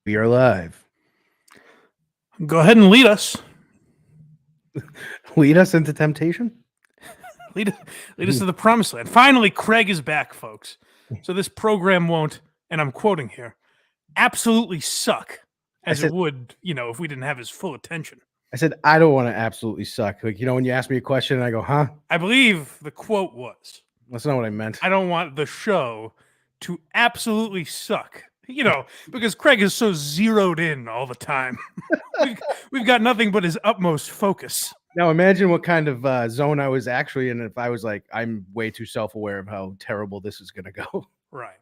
We are live. Go ahead and lead us. Lead us into temptation? Lead us to the promised land. Finally, Craig is back, folks. So this program won't, and I'm quoting here, absolutely suck as it would, if we didn't have his full attention. I said, I don't want to absolutely suck. Like, when you ask me a question and I go, huh? I believe the quote was, That's not what I meant. I don't want the show to absolutely suck. Because Craig is so zeroed in all the time. we've got nothing but his utmost focus. Now imagine what kind of zone I was actually in if I was like, I'm way too self-aware of how terrible this is going to go. Right.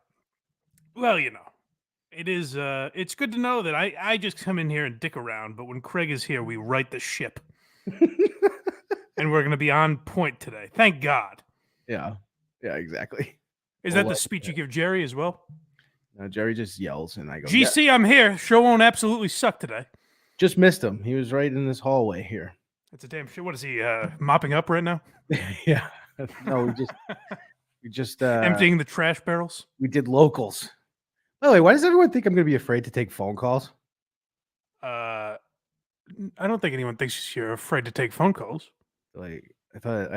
Well, it is. It's good to know that I just come in here and dick around, but when Craig is here, we right the ship. And we're going to be on point today. Thank God. Yeah, exactly. Is that the speech you give Jerry as well? Jerry just yells and I go, GC, yeah. I'm here. Show won't absolutely suck today. Just missed him. He was right in this hallway here. That's a damn shit. What is he mopping up right now? Yeah. No, we just emptying the trash barrels. We did locals. By the way, why does everyone think I'm going to be afraid to take phone calls? I don't think anyone thinks you're afraid to take phone calls. Like, I thought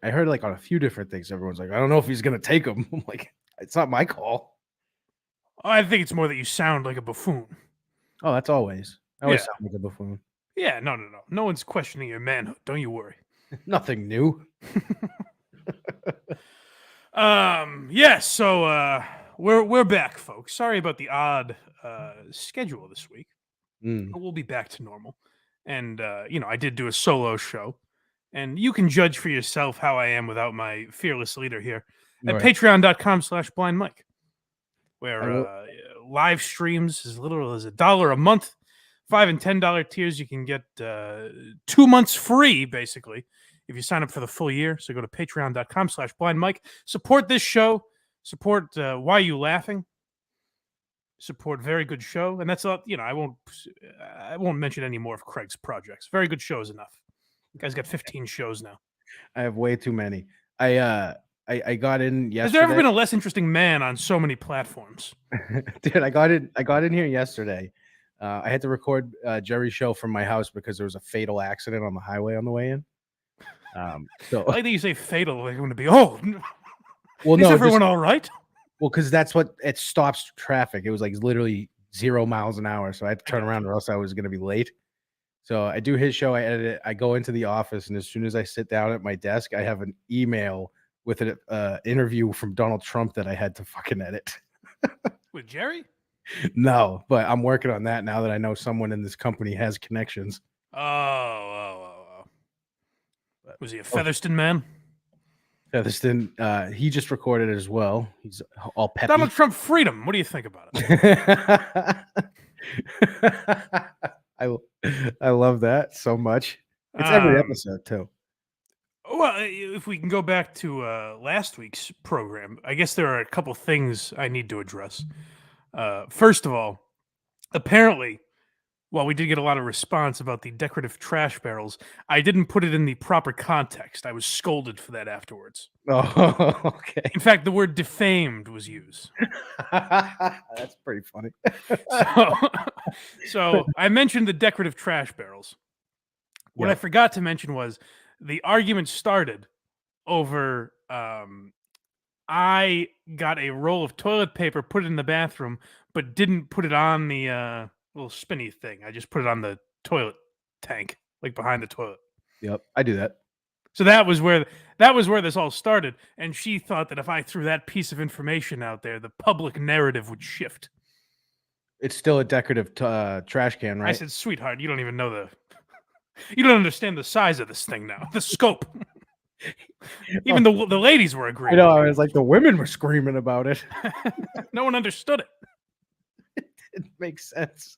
I heard like on a few different things. Everyone's like, I don't know if he's going to take them. I'm like, it's not my call. I think it's more that you sound like a buffoon. Oh, that's always. I always sound like a buffoon. Yeah, no. No one's questioning your manhood. Don't you worry. Nothing new. So we're back, folks. Sorry about the odd schedule this week. But we'll be back to normal. And I did do a solo show, and you can judge for yourself how I am without my fearless leader here at patreon.com/blindmike, where live streams as little as $1 a month, $5 and $10 tiers. You can get 2 months free, basically, if you sign up for the full year. So go to patreon.com/blindmike. Support this show. Support Why You Laughing. Support very good show, and that's all. I won't mention any more of Craig's projects. Very good show is enough. The guy's got 15 shows now. I have way too many. I got in yesterday. Has there ever been a less interesting man on so many platforms? Dude, I got in here yesterday. I had to record Jerry's show from my house because there was a fatal accident on the highway on the way in. So I like that you say fatal. Like I'm going to be. Oh, well, is everyone all right? Well, because that's what it stops traffic. It was like literally 0 miles an hour, so I had to turn around or else I was going to be late. So I do his show, I edit it, I go into the office, and as soon as I sit down at my desk, I have an email with an interview from Donald Trump that I had to fucking edit. With Jerry? No, but I'm working on that now that I know someone in this company has connections. Oh. Was he a Featherston man? Featherston, he just recorded it as well. He's all peppy. Donald Trump freedom. What do you think about it? I love that so much. It's every episode too. Well, if we can go back to last week's program, I guess there are a couple things I need to address. First of all, apparently, while we did get a lot of response about the decorative trash barrels, I didn't put it in the proper context. I was scolded for that afterwards. Oh, okay. In fact, the word defamed was used. That's pretty funny. So I mentioned the decorative trash barrels. What I forgot to mention was the argument started over I got a roll of toilet paper, put it in the bathroom, but didn't put it on the little spinny thing. I just put it on the toilet tank, like behind the toilet. Yep, I do that. So that was where this all started, and she thought that if I threw that piece of information out there, the public narrative would shift. It's still a decorative trash can, right? I said, sweetheart, you don't even know you don't understand the size of this thing now, the scope. Even the ladies were agreeing. I know, I was like, the women were screaming about it. No one understood it. It makes sense.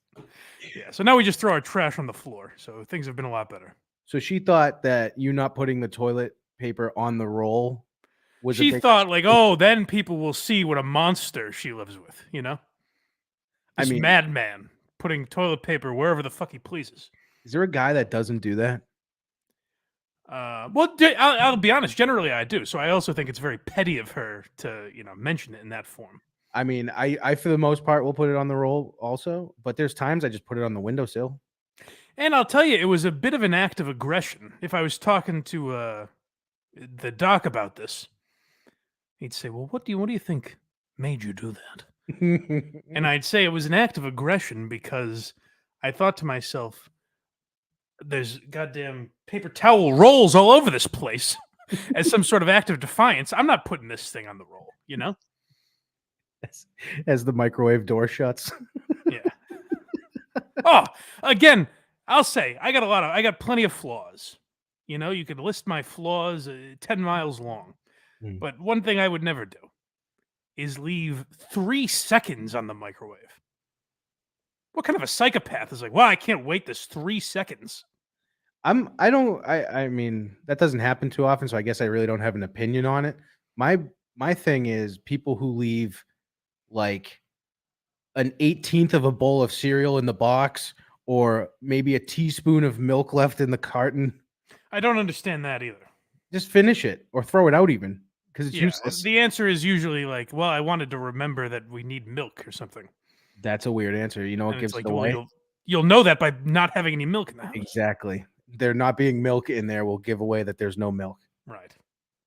Yeah, so now we just throw our trash on the floor. So things have been a lot better. So she thought that you not putting the toilet paper on the roll was she thought like, oh, then people will see what a monster she lives with, This madman putting toilet paper wherever the fuck he pleases. Is there a guy that doesn't do that? Well, I'll be honest. Generally, I do. So I also think it's very petty of her to, mention it in that form. I mean, I for the most part will put it on the roll also, but there's times I just put it on the windowsill. And I'll tell you, it was a bit of an act of aggression. If I was talking to the doc about this, he'd say, "Well, what do you think made you do that?" And I'd say it was an act of aggression because I thought to myself, "There's goddamn paper towel rolls all over this place." As some sort of act of defiance, I'm not putting this thing on the roll, you know? As the microwave door shuts. Yeah. Oh, again, I'll say I got plenty of flaws. You know, you could list my flaws 10 miles long. Mm. But one thing I would never do is leave 3 seconds on the microwave. What kind of a psychopath is like, "Well, I can't wait this 3 seconds." I mean, that doesn't happen too often, so I guess I really don't have an opinion on it. My thing is people who leave like an 18th of a bowl of cereal in the box or maybe a teaspoon of milk left in the carton. I don't understand that either. Just finish it or throw it out even because it's Yeah, useless. the answer is usually like, "Well, I wanted to remember that we need milk or something." That's a weird answer. You know what And it's gives like, it well, away? you'll know that by not having any milk in the house. Exactly. There not being milk in there will give away that there's no milk. Right.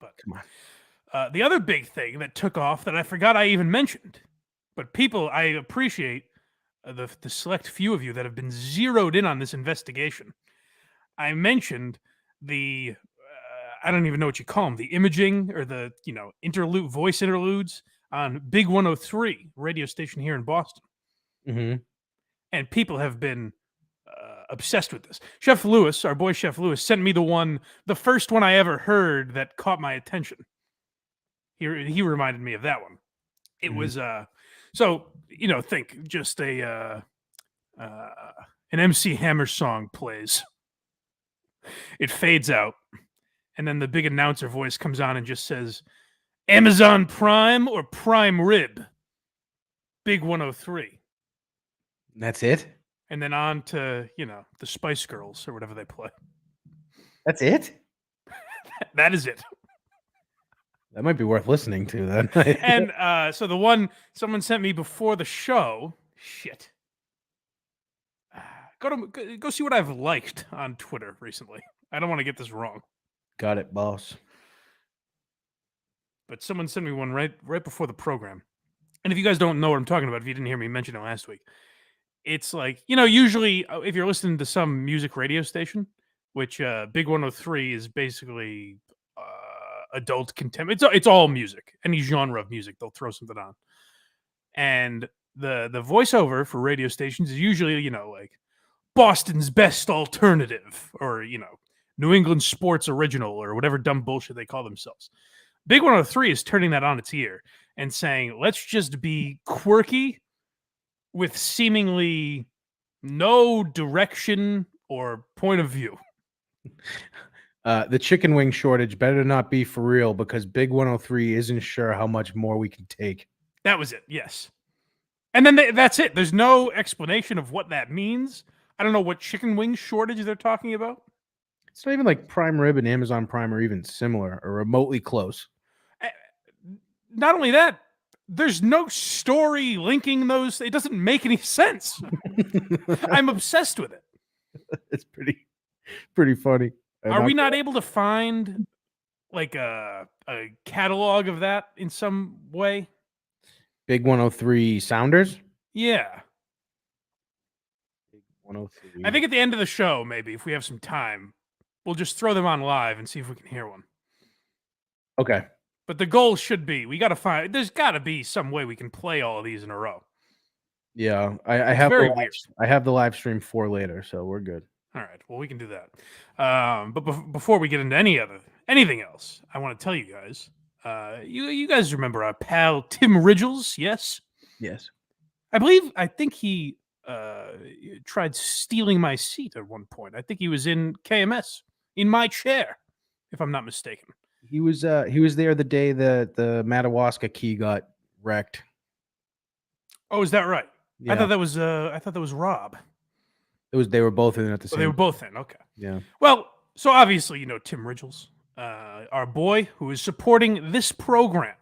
But Come on. the other big thing that took off that I forgot I even mentioned, but people, I appreciate the select few of you that have been zeroed in on this investigation. I mentioned the I don't even know what you call them, the imaging or the interlude voice interludes on Big 103 radio station here in Boston, Mhm. and people have been obsessed with this. Chef Lewis, our boy Chef Lewis, sent me the first one I ever heard that caught my attention. He reminded me of that one. It Mhm. was so think just uh an MC Hammer song plays. It fades out, and then the big announcer voice comes on and just says, "Amazon Prime or Prime Rib, Big 103." That's it? And then on to the Spice Girls or whatever they play. That's it? That is it. That might be worth listening to then. And so the one someone sent me before the show, shit. Go see what I've liked on Twitter recently. I don't want to get this wrong, Got it, boss. but someone sent me one right before the program. And if you guys don't know what I'm talking about, if you didn't hear me mention it last week, it's like usually if you're listening to some music radio station, which Big 103 is basically adult contempt. It's all music, any genre of music. They'll throw something on, and the voiceover for radio stations is usually like Boston's best alternative, or New England sports original, or whatever dumb bullshit they call themselves. Big 103 is turning that on its ear and saying, let's just be quirky with seemingly no direction or point of view. The chicken wing shortage better not be for real because Big 103 isn't sure how much more we can take. That was it, yes. And then that's it. There's no explanation of what that means. I don't know what chicken wing shortage they're talking about. It's not even like Prime Rib and Amazon Prime are even similar or remotely close. Not only that, there's no story linking those. It doesn't make any sense. I'm obsessed with it. It's pretty funny. Are we not able to find like a catalog of that in some way? Big 103 Sounders? Yeah. Big 103. I think at the end of the show, maybe if we have some time, we'll just throw them on live and see if we can hear one. Okay. But the goal should be there's got to be some way we can play all of these in a row. Yeah, I have very weird. I have the live stream for later, so we're good. All right, well we can do that. But before we get into anything else, I want to tell you guys. You guys remember our pal Tim Ridgels? Yes. Yes. I think he tried stealing my seat at one point. I think he was in KMS in my chair, if I'm not mistaken. He was there the day the Madawaska key got wrecked. Oh, is that right? Yeah. I thought that was Rob. They were both in at the same. They were both in. Okay. Yeah. Well, so obviously Tim Ridgels, our boy who is supporting this program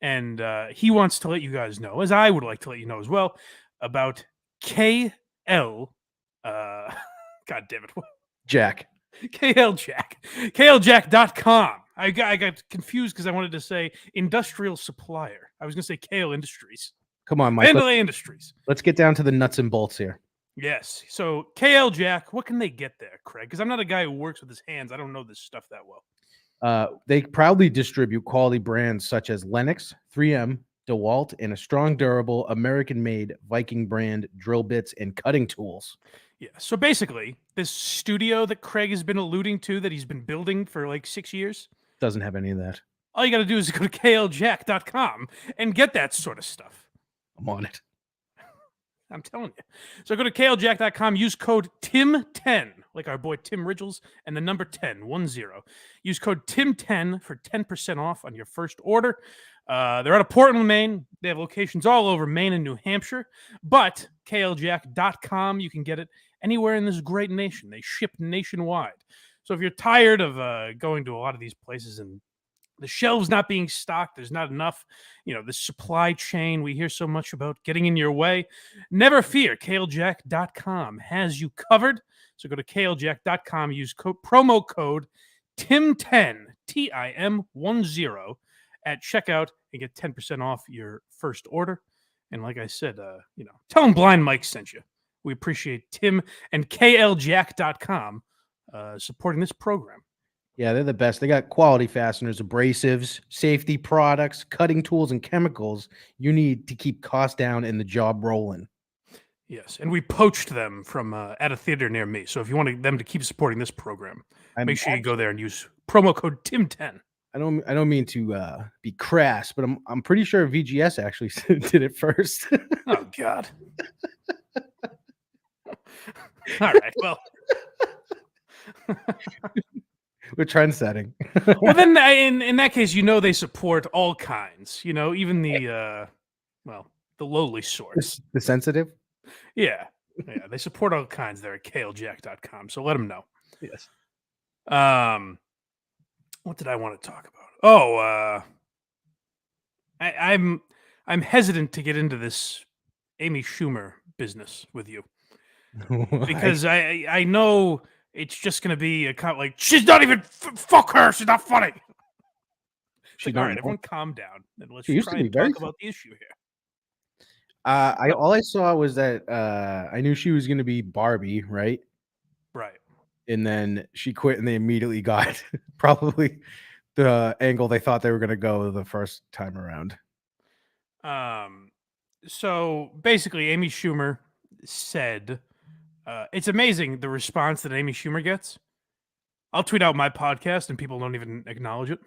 And he wants to let you guys know, as I would like to let you know as well, about KL. God damn it. Jack. KL Jack. KLJack.com. I got confused because I wanted to say industrial supplier. I was going to say Kale Industries. Come on, Mike. Mandalay Industries. Let's get down to the nuts and bolts here. Yes. So KL Jack, what can they get there, Craig? Because I'm not a guy who works with his hands. I don't know this stuff that well. They proudly distribute quality brands such as Lennox, 3M, DeWalt, and a strong, durable, American-made Viking brand drill bits and cutting tools. Yeah. So basically, this studio that Craig has been alluding to that he's been building for like 6 years doesn't have any of that. All you got to do is go to kljack.com and get that sort of stuff. I'm on it. I'm telling you. So go to kljack.com, use code TIM10, like our boy Tim Ridgels, and the number 10, 10. Use code TIM10 for 10% off on your first order. They're out of Portland, Maine. They have locations all over Maine and New Hampshire. But kljack.com, you can get it anywhere in this great nation. They ship nationwide. So if you're tired of going to a lot of these places and the shelves not being stocked, there's not enough, the supply chain we hear so much about getting in your way, never fear. KLJack.com has you covered. So go to KLJack.com, use promo code TIM10, TIM10 at checkout and get 10% off your first order. And like I said, tell them Blind Mike sent you. We appreciate Tim and KLJack.com supporting this program. Yeah, they're the best. They got quality fasteners, abrasives, safety products, cutting tools, and chemicals you need to keep costs down and the job rolling. Yes, and we poached them from at a theater near me. So if you want them to keep supporting this program, make sure you go there and use promo code TIM10. I don't mean to be crass, but I'm pretty sure VGS actually did it first. Oh God. All right. Well. We're trend setting. Well, then in that case, they support all kinds. Even the the lowly sorts. The sensitive. Yeah, they support all kinds there at kljack.com. So let them know. Yes. What did I want to talk about? Oh, I'm hesitant to get into this Amy Schumer business with you because I know. It's just going to be a kind of like, she's not even, fuck her, she's not funny. She's all right, everyone calm down. And let's try and talk about the issue here. All I saw was that I knew she was going to be Barbie, right? Right. And then she quit and they immediately got probably the angle they thought they were going to go the first time around. So basically, Amy Schumer said... it's amazing the response that Amy Schumer gets. I'll tweet out my podcast and people don't even acknowledge it.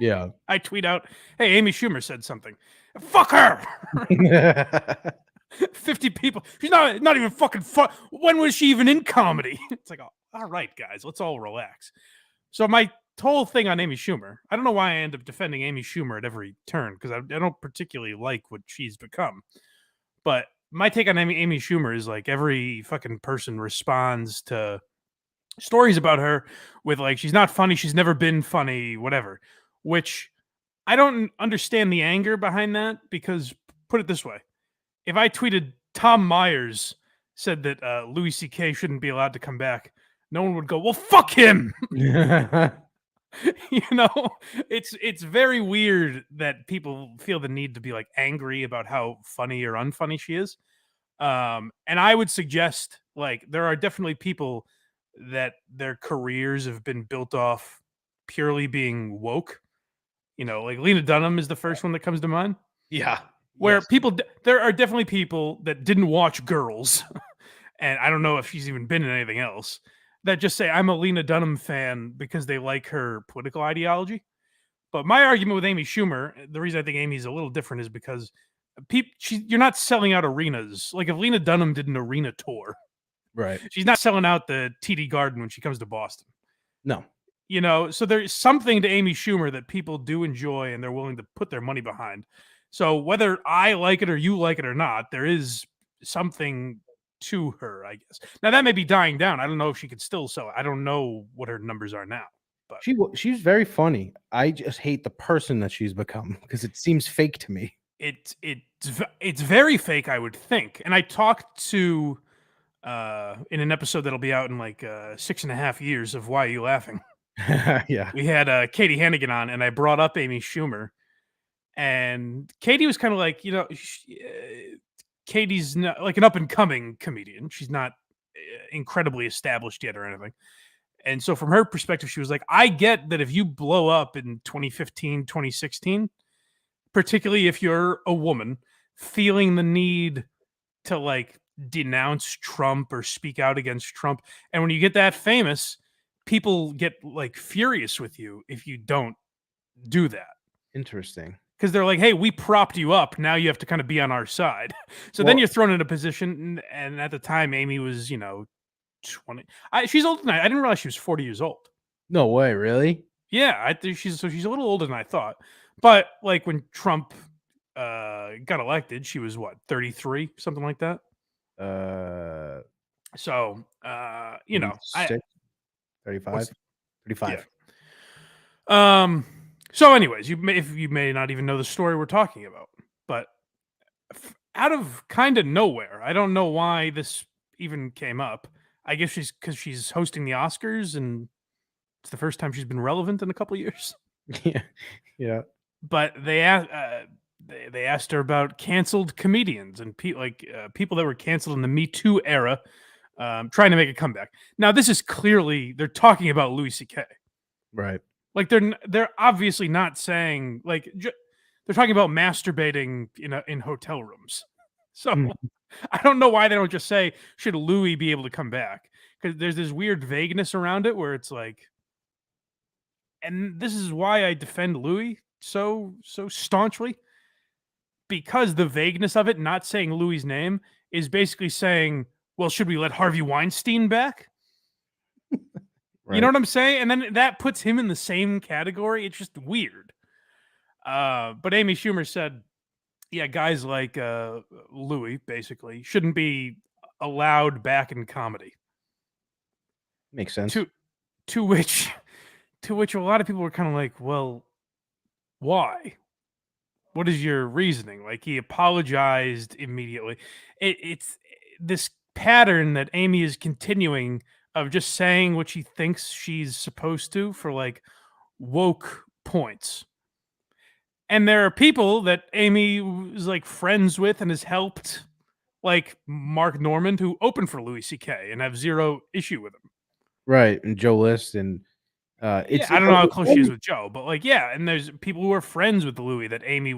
Yeah. I tweet out, hey, Amy Schumer said something. Fuck her! 50 people. She's not even fucking fun. When was she even in comedy? It's like, all right, guys, let's all relax. So my whole thing on Amy Schumer, I don't know why I end up defending Amy Schumer at every turn, because I don't particularly like what she's become. But my take on Amy Schumer is like every fucking person responds to stories about her with like, she's not funny, she's never been funny, whatever, which I don't understand the anger behind that because put it this way. If I tweeted Tom Myers said that Louis C.K. shouldn't be allowed to come back, no one would go, well, fuck him. It's very weird that people feel the need to be like angry about how funny or unfunny she is. And I would suggest like there are definitely people that their careers have been built off purely being woke. Like Lena Dunham is the first one that comes to mind. Yeah. Where there are definitely people that didn't watch Girls, and I don't know if she's even been in anything else, that just say, I'm a Lena Dunham fan because they like her political ideology. But my argument with Amy Schumer, the reason I think Amy's a little different is because you're not selling out arenas. Like if Lena Dunham did an arena tour, right? She's not selling out the TD Garden when she comes to Boston. No. So there's something to Amy Schumer that people do enjoy and they're willing to put their money behind. So whether I like it or you like it or not, there is something to her, I guess. Now that may be dying down. I don't know if she could still sell it. I don't know what her numbers are now. But she's very funny. I just hate the person that she's become because it seems fake to me. it's very fake, I would think. And I talked to in an episode that'll be out in like 6.5 years of Why Are You Laughing? Yeah. We had Katie Hannigan on, and I brought up Amy Schumer, and Katie was kind of like, Katie's not like an up and coming comedian. She's not incredibly established yet or anything. And so from her perspective, she was like, I get that if you blow up in 2015, 2016, particularly if you're a woman, feeling the need to like denounce Trump or speak out against Trump. And when you get that famous, people get like furious with you if you don't do that. Interesting. Because they're like, hey, we propped you up. Now you have to kind of be on our side. So then you're thrown in a position. And at the time, Amy was, 20. She's older than I didn't realize she was 40 years old. No way, really? Yeah, I think she's a little older than I thought. But like when Trump got elected, she was what, 33, something like that. So I 35, 35. Yeah. So anyways, you may not even know the story we're talking about, but out of kind of nowhere, I don't know why this even came up. I guess because she's hosting the Oscars and it's the first time she's been relevant in a couple of years. Yeah. Yeah. But they asked her about canceled comedians and people that were canceled in the Me Too era, trying to make a comeback. Now this is clearly they're talking about Louis C.K. Right. Like they're obviously not saying like they're talking about masturbating in hotel rooms. So I don't know why they don't just say should Louis be able to come back, because there's this weird vagueness around it where it's like, and this is why I defend Louis so staunchly, because the vagueness of it, not saying Louis's name, is basically saying, well, should we let Harvey Weinstein back? Right. You know what I'm saying? And then that puts him in the same category. It's just weird. But Amy Schumer said, yeah, guys like Louis basically shouldn't be allowed back in comedy. Makes sense. To which a lot of people were kind of like, well, why? What is your reasoning? Like, he apologized immediately. It's this pattern that Amy is continuing of just saying what she thinks she's supposed to for like woke points. And there are people that Amy was like friends with and has helped, like Mark Normand, who opened for Louis C.K. and have zero issue with him. Right. And Joe List and I don't know how close she is with Joe, but like, yeah, and there's people who are friends with Louis that Amy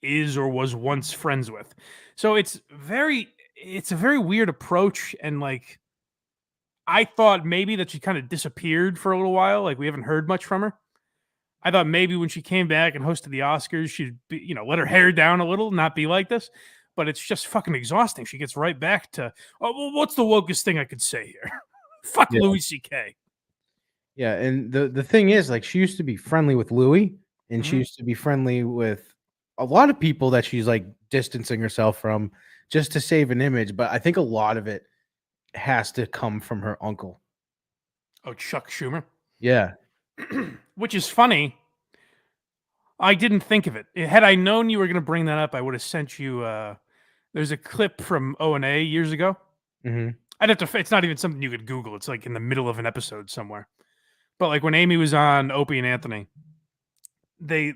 is or was once friends with. So it's a very weird approach, and like I thought maybe that she kind of disappeared for a little while, like we haven't heard much from her. I thought maybe when she came back and hosted the Oscars, she'd be, let her hair down a little, not be like this. But it's just fucking exhausting. She gets right back to, oh, well, what's the wokest thing I could say here? Fuck Louis C.K. Yeah, and the thing is, like, she used to be friendly with Louis, and she used to be friendly with a lot of people that she's like distancing herself from just to save an image. But I think a lot of it has to come from her uncle. Oh, Chuck Schumer. Yeah. Which is funny. I didn't think of it. Had I known you were going to bring that up, I would have sent you. There's a clip from O&A years ago. I'd have to. It's not even something you could Google. It's like in the middle of an episode somewhere. But like when Amy was on Opie and Anthony, they're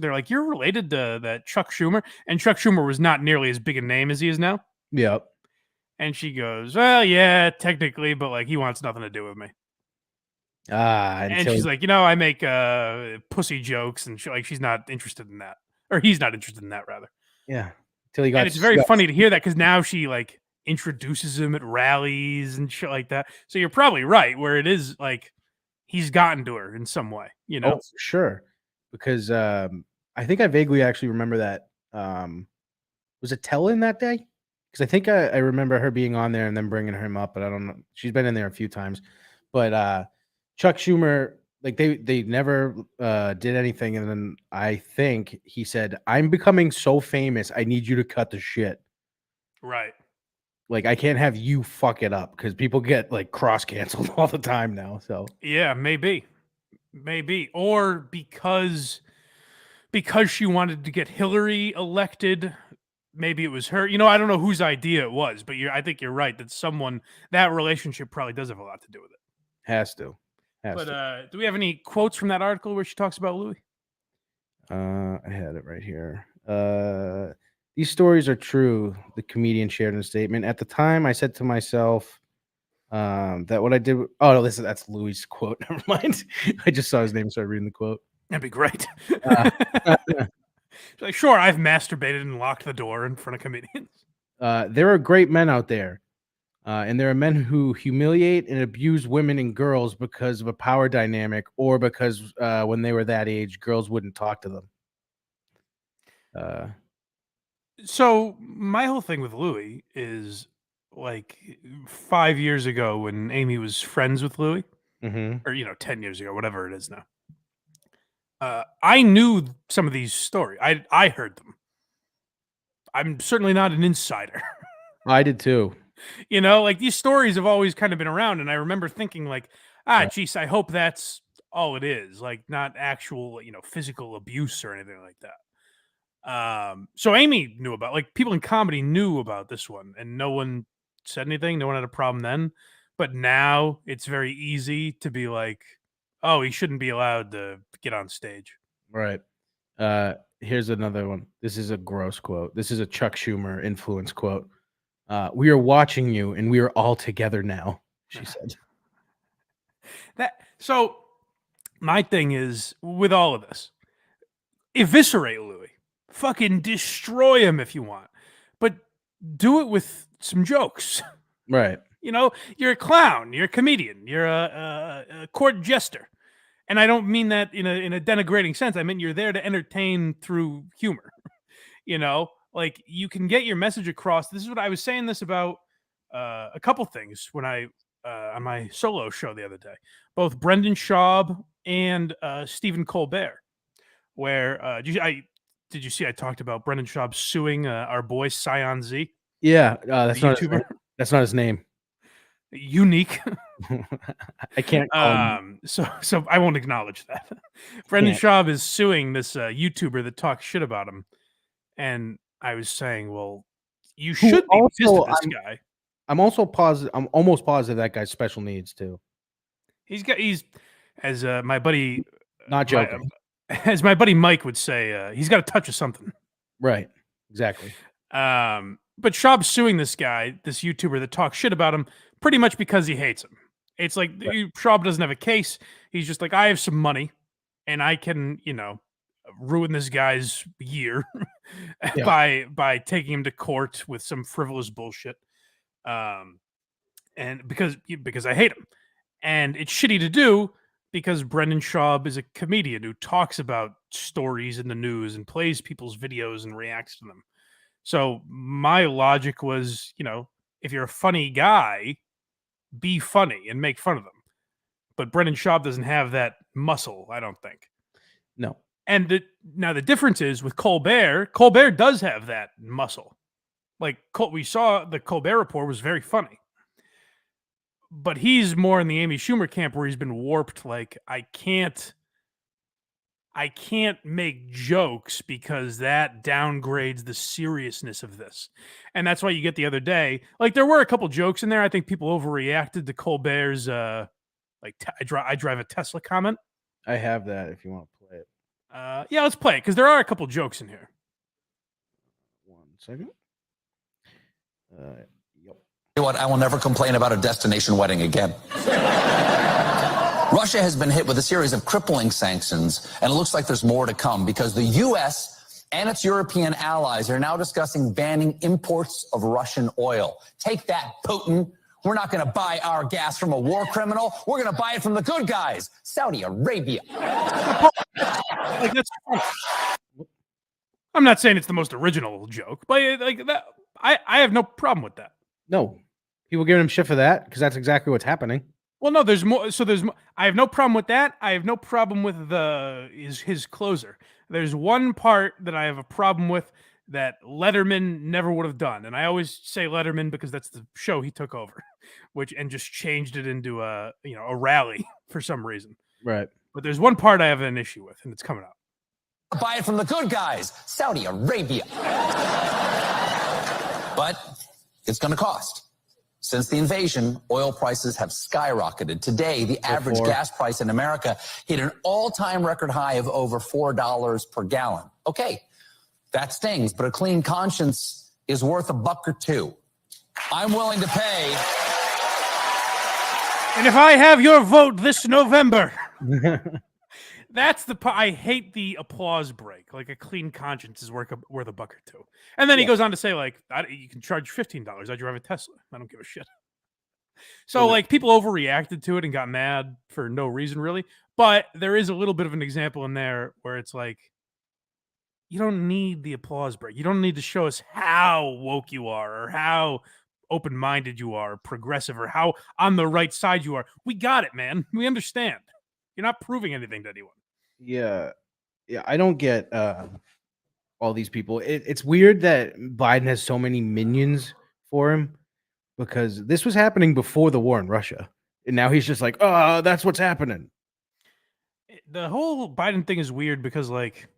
like, "You're related to that Chuck Schumer?" And Chuck Schumer was not nearly as big a name as he is now. Yep. And she goes, "Well, yeah, technically, but like he wants nothing to do with me." And she's like, I make pussy jokes, and she's not interested in that, or he's not interested in that, rather. Yeah. Until he got. And it's very funny to hear that, because now she like introduces him at rallies and shit like that. So you're probably right, where it is like he's gotten to her in some way, Oh, for sure. Because I think I vaguely actually remember that. Was it Tellin that day? Because I think I remember her being on there and then bringing him up, but I don't know. She's been in there a few times. But Chuck Schumer, like they never did anything. And then I think he said, I'm becoming so famous, I need you to cut the shit. Right. Like, I can't have you fuck it up, because people get like cross canceled all the time now. So yeah, maybe. Maybe, or because she wanted to get Hillary elected. Maybe it was her. I don't know whose idea it was, but I think you're right that that relationship probably does have a lot to do with it. Has to. Do we have any quotes from that article where she talks about Louis? I had it right here. These stories are true, the comedian shared in a statement. At the time, I said to myself that what I did. Oh, no, that's Louis' quote. Never mind. I just saw his name, started reading the quote. That'd be great. Like, sure, I've masturbated and locked the door in front of comedians. There are great men out there. And there are men who humiliate and abuse women and girls because of a power dynamic or because when they were that age, girls wouldn't talk to them. So my whole thing with Louis is like 5 years ago when Amy was friends with Louis, or 10 years ago, whatever it is now. I knew some of these stories. I heard them. I'm certainly not an insider. I did too. Like these stories have always kind of been around, and I remember thinking like, geez, I hope that's all it is, like not actual, physical abuse or anything like that. So Amy knew about, like, people in comedy knew about this one, and no one said anything. No one had a problem then, but now it's very easy to be like, oh, he shouldn't be allowed to get on stage. Right. Here's another one. This is a gross quote. This is a Chuck Schumer influence quote. We are watching you, and we are all together now, she said. So my thing is, with all of this, eviscerate Louis. Fucking destroy him if you want. But do it with some jokes. Right. You're a clown. You're a comedian. You're a court jester. And I don't mean that in a denigrating sense. I mean you're there to entertain through humor. Like you can get your message across. This is what I was saying this about a couple things when I on my solo show the other day. Both Brendan Schaub and Stephen Colbert. Where did you see I talked about Brendan Schaub suing our boy Scion Z? Yeah, that's not YouTuber. That's not his name. Unique. I can't call him. So I won't acknowledge that. Brendan Schaub is suing this YouTuber that talks shit about him, and I was saying, well, you should be pissed at this guy. I'm also positive. I'm almost positive that guy's special needs too. He's as my buddy. Not joking. As my buddy Mike would say, he's got a touch of something. Right. Exactly. But Schaub's suing this guy, this YouTuber that talks shit about him, pretty much because he hates him. It's like Schaub doesn't have a case. He's just like, I have some money, and I can, ruin this guy's year by taking him to court with some frivolous bullshit. And because I hate him, and it's shitty to do. Because Brendan Schaub is a comedian who talks about stories in the news and plays people's videos and reacts to them. So my logic was, if you're a funny guy, be funny and make fun of them. But Brendan Schaub doesn't have that muscle, I don't think. No. And now the difference is with Colbert. Colbert does have that muscle. Like we saw the Colbert Report was very funny. But he's more in the Amy Schumer camp where he's been warped. Like, I can't make jokes because that downgrades the seriousness of this. And that's why you get the other day. Like, there were a couple jokes in there. I think people overreacted to Colbert's, I drive a Tesla comment. I have that if you want to play it. Yeah, let's play it because there are a couple jokes in here. 1 second. You know what? I will never complain about a destination wedding again. Russia has been hit with a series of crippling sanctions, and it looks like there's more to come because the U.S. and its European allies are now discussing banning imports of Russian oil. Take that, Putin. We're not going to buy our gas from a war criminal. We're going to buy it from the good guys, Saudi Arabia. Like, that's funny. I'm not saying it's the most original joke, but like that, I have no problem with that. No. People giving him shit for that because that's exactly what's happening. Well, no, there's more. So there's. I have no problem with that. I have no problem with his closer. There's one part that I have a problem with that Letterman never would have done, and I always say Letterman because that's the show he took over, and just changed it into a rally for some reason. Right. But there's one part I have an issue with, and it's coming up. Buy it from the good guys, Saudi Arabia. But it's going to cost. Since the invasion, oil prices have skyrocketed. Today, the average gas price in America hit an all-time record high of over $4 per gallon. Okay, that stings, but a clean conscience is worth $1 or $2. I'm willing to pay. And if I have your vote this November, that's the part. I hate the applause break. Like, a clean conscience is worth $1 or $2. And then he goes on to say, like, you can charge $15. I drive a Tesla. I don't give a shit. So, like, people overreacted to it and got mad for no reason, really. But there is a little bit of an example in there where it's like, you don't need the applause break. You don't need to show us how woke you are or how open-minded you are, progressive, or how on the right side you are. We got it, man. We understand. You're not proving anything to anyone. Yeah. I don't get all these people. It's weird that Biden has so many minions for him, because this was happening before the war in Russia, and now he's just like, oh, that's what's happening. The whole Biden thing is weird because, like,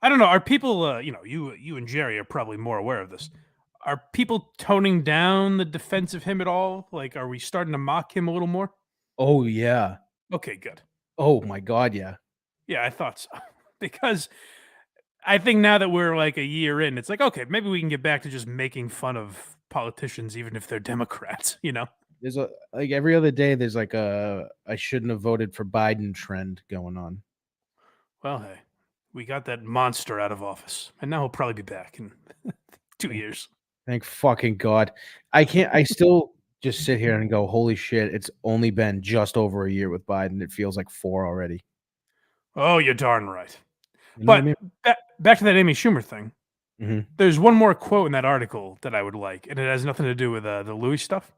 I don't know. Are people, you and Jerry are probably more aware of this. Are people toning down the defense of him at all? Like, are we starting to mock him a little more? Oh, yeah. Okay, good. Oh, my God, yeah. Yeah, I thought so. Because I think now that we're like a year in, it's like, okay, maybe we can get back to just making fun of politicians, even if they're Democrats, you know? There's like every other day, there's like a I shouldn't have voted for Biden trend going on. Well, hey, we got that monster out of office, and now he'll probably be back in 2 years. Thank fucking God. I still just sit here and go, holy shit, it's only been just over a year with Biden. It feels like 4 already. Oh, you're darn right. You know what I mean? Back to that Amy Schumer thing. Mhm. There's one more quote in that article that I would like, and it has nothing to do with the Louis stuff.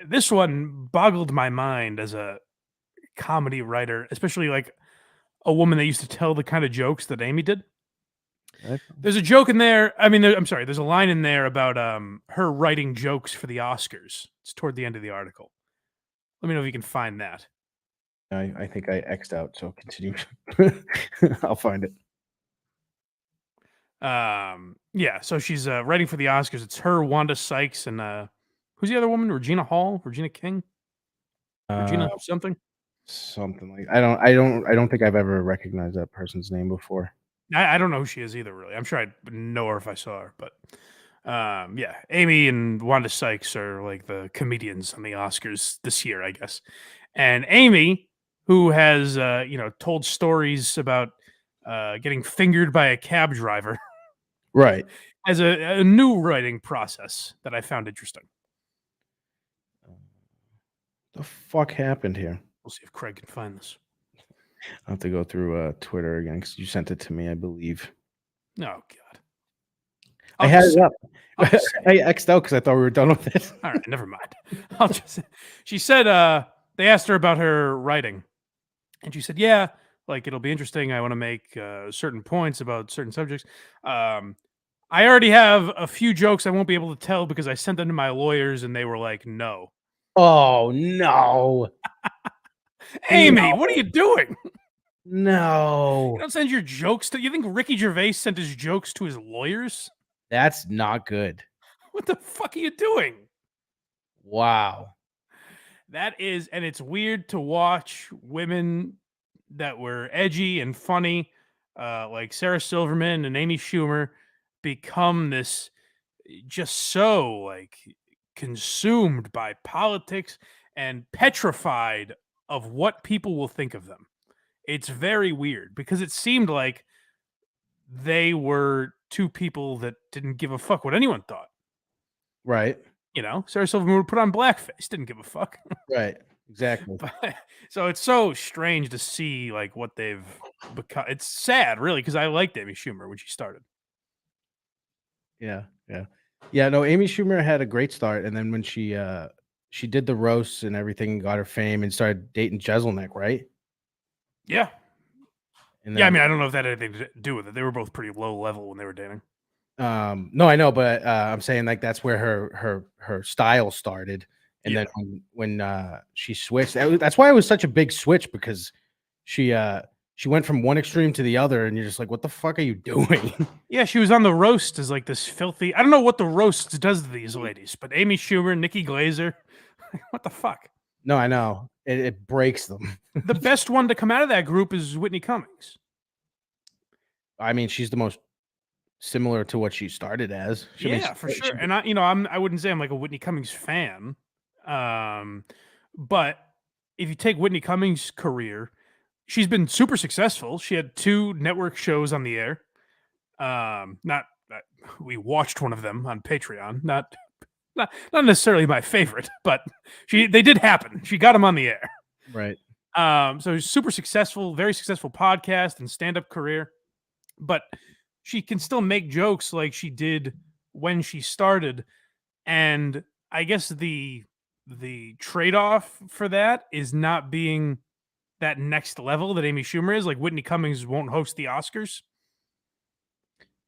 This one boggled my mind as a comedy writer, especially like a woman that used to tell the kind of jokes that Amy did. There's a joke in there. I mean, I'm sorry. There's a line in there about her writing jokes for the Oscars. It's toward the end of the article. Let me know if you can find that. I think I X'd out, so continue. I'll find it. Yeah, so she's writing for the Oscars. It's her, Wanda Sykes, and who's the other woman? Regina Hall? Regina King? Regina something? Something like I don't think I've ever recognized that person's name before. I don't know who she is either, really. I'm sure I'd know her if I saw her, but yeah, Amy and Wanda Sykes are like the comedians on the Oscars this year, I guess. And Amy, who has told stories about getting fingered by a cab driver, Right, has a new writing process that I found interesting. the fuck happened here? We'll see if Craig can find this. I'll have to go through Twitter again because you sent it to me, I believe. Oh God, I had it up. I X'd out because I thought we were done with it. All right, never mind. She said they asked her about her writing, and she said, "Yeah, like it'll be interesting. I want to make certain points about certain subjects. I already have a few jokes I won't be able to tell because I sent them to my lawyers, and they were like, no." Oh no, Amy, what are you doing? No, You don't send your jokes to. You think Ricky Gervais sent his jokes to his lawyers? that's not good. What the fuck are you doing? Wow. That is, and it's weird to watch women that were edgy and funny, like Sarah Silverman and Amy Schumer, become this just so like consumed by politics and petrified of what people will think of them. It's very weird because it seemed like they were two people that didn't give a fuck what anyone thought. Right. You know, Sarah Silverman would put on blackface, didn't give a fuck. Right. Exactly. So it's so strange to see like what they've become. It's sad, really, because I liked Amy Schumer when she started. Yeah. No, Amy Schumer had a great start, and then when she did the roasts and everything, got her fame, and started dating Jeselnik, right? Yeah. And Yeah, I mean, I don't know if that had anything to do with it. They were both pretty low level when they were dating. No, I know, but I'm saying like that's where her style started, And then when she switched, that's why it was such a big switch, because she went from one extreme to the other, and you're just like, what the fuck are you doing? Yeah, she was on the roast as like this filthy. I don't know what the roast does to these ladies, but Amy Schumer, Nikki Glaser, what the fuck? No, I know. It breaks them. The best one to come out of that group is Whitney Cummings. I mean, she's the most similar to what she started as. For sure. And I wouldn't say I'm like a Whitney Cummings fan. But if you take Whitney Cummings' career, she's been super successful. She had 2 network shows on the air. We watched one of them on Patreon. Not necessarily my favorite, but they did happen. She got them on the air. Right. So super successful, very successful podcast and stand-up career. But she can still make jokes like she did when she started. And I guess the trade-off for that is not being that next level that Amy Schumer is. Like, Whitney Cummings won't host the Oscars.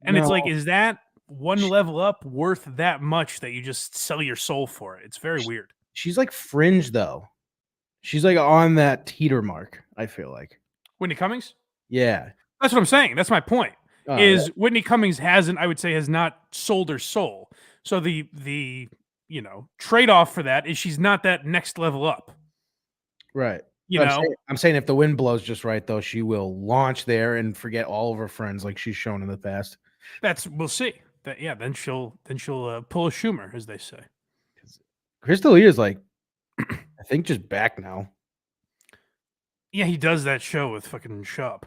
And it's like, is that one level up worth that much that you just sell your soul for it? It's very weird. She's like fringe, though. She's like on that teeter mark, I feel like. Whitney Cummings? Yeah. That's what I'm saying. That's my point. Whitney Cummings has not sold her soul. So the trade-off for that is she's not that next level up. Right. I'm saying if the wind blows just right, though, she will launch there and forget all of her friends like she's shown in the past. We'll see. Then she'll pull a Schumer, as they say. Chris D'Elia is like, I think, just back now. Yeah, he does that show with fucking Schaub.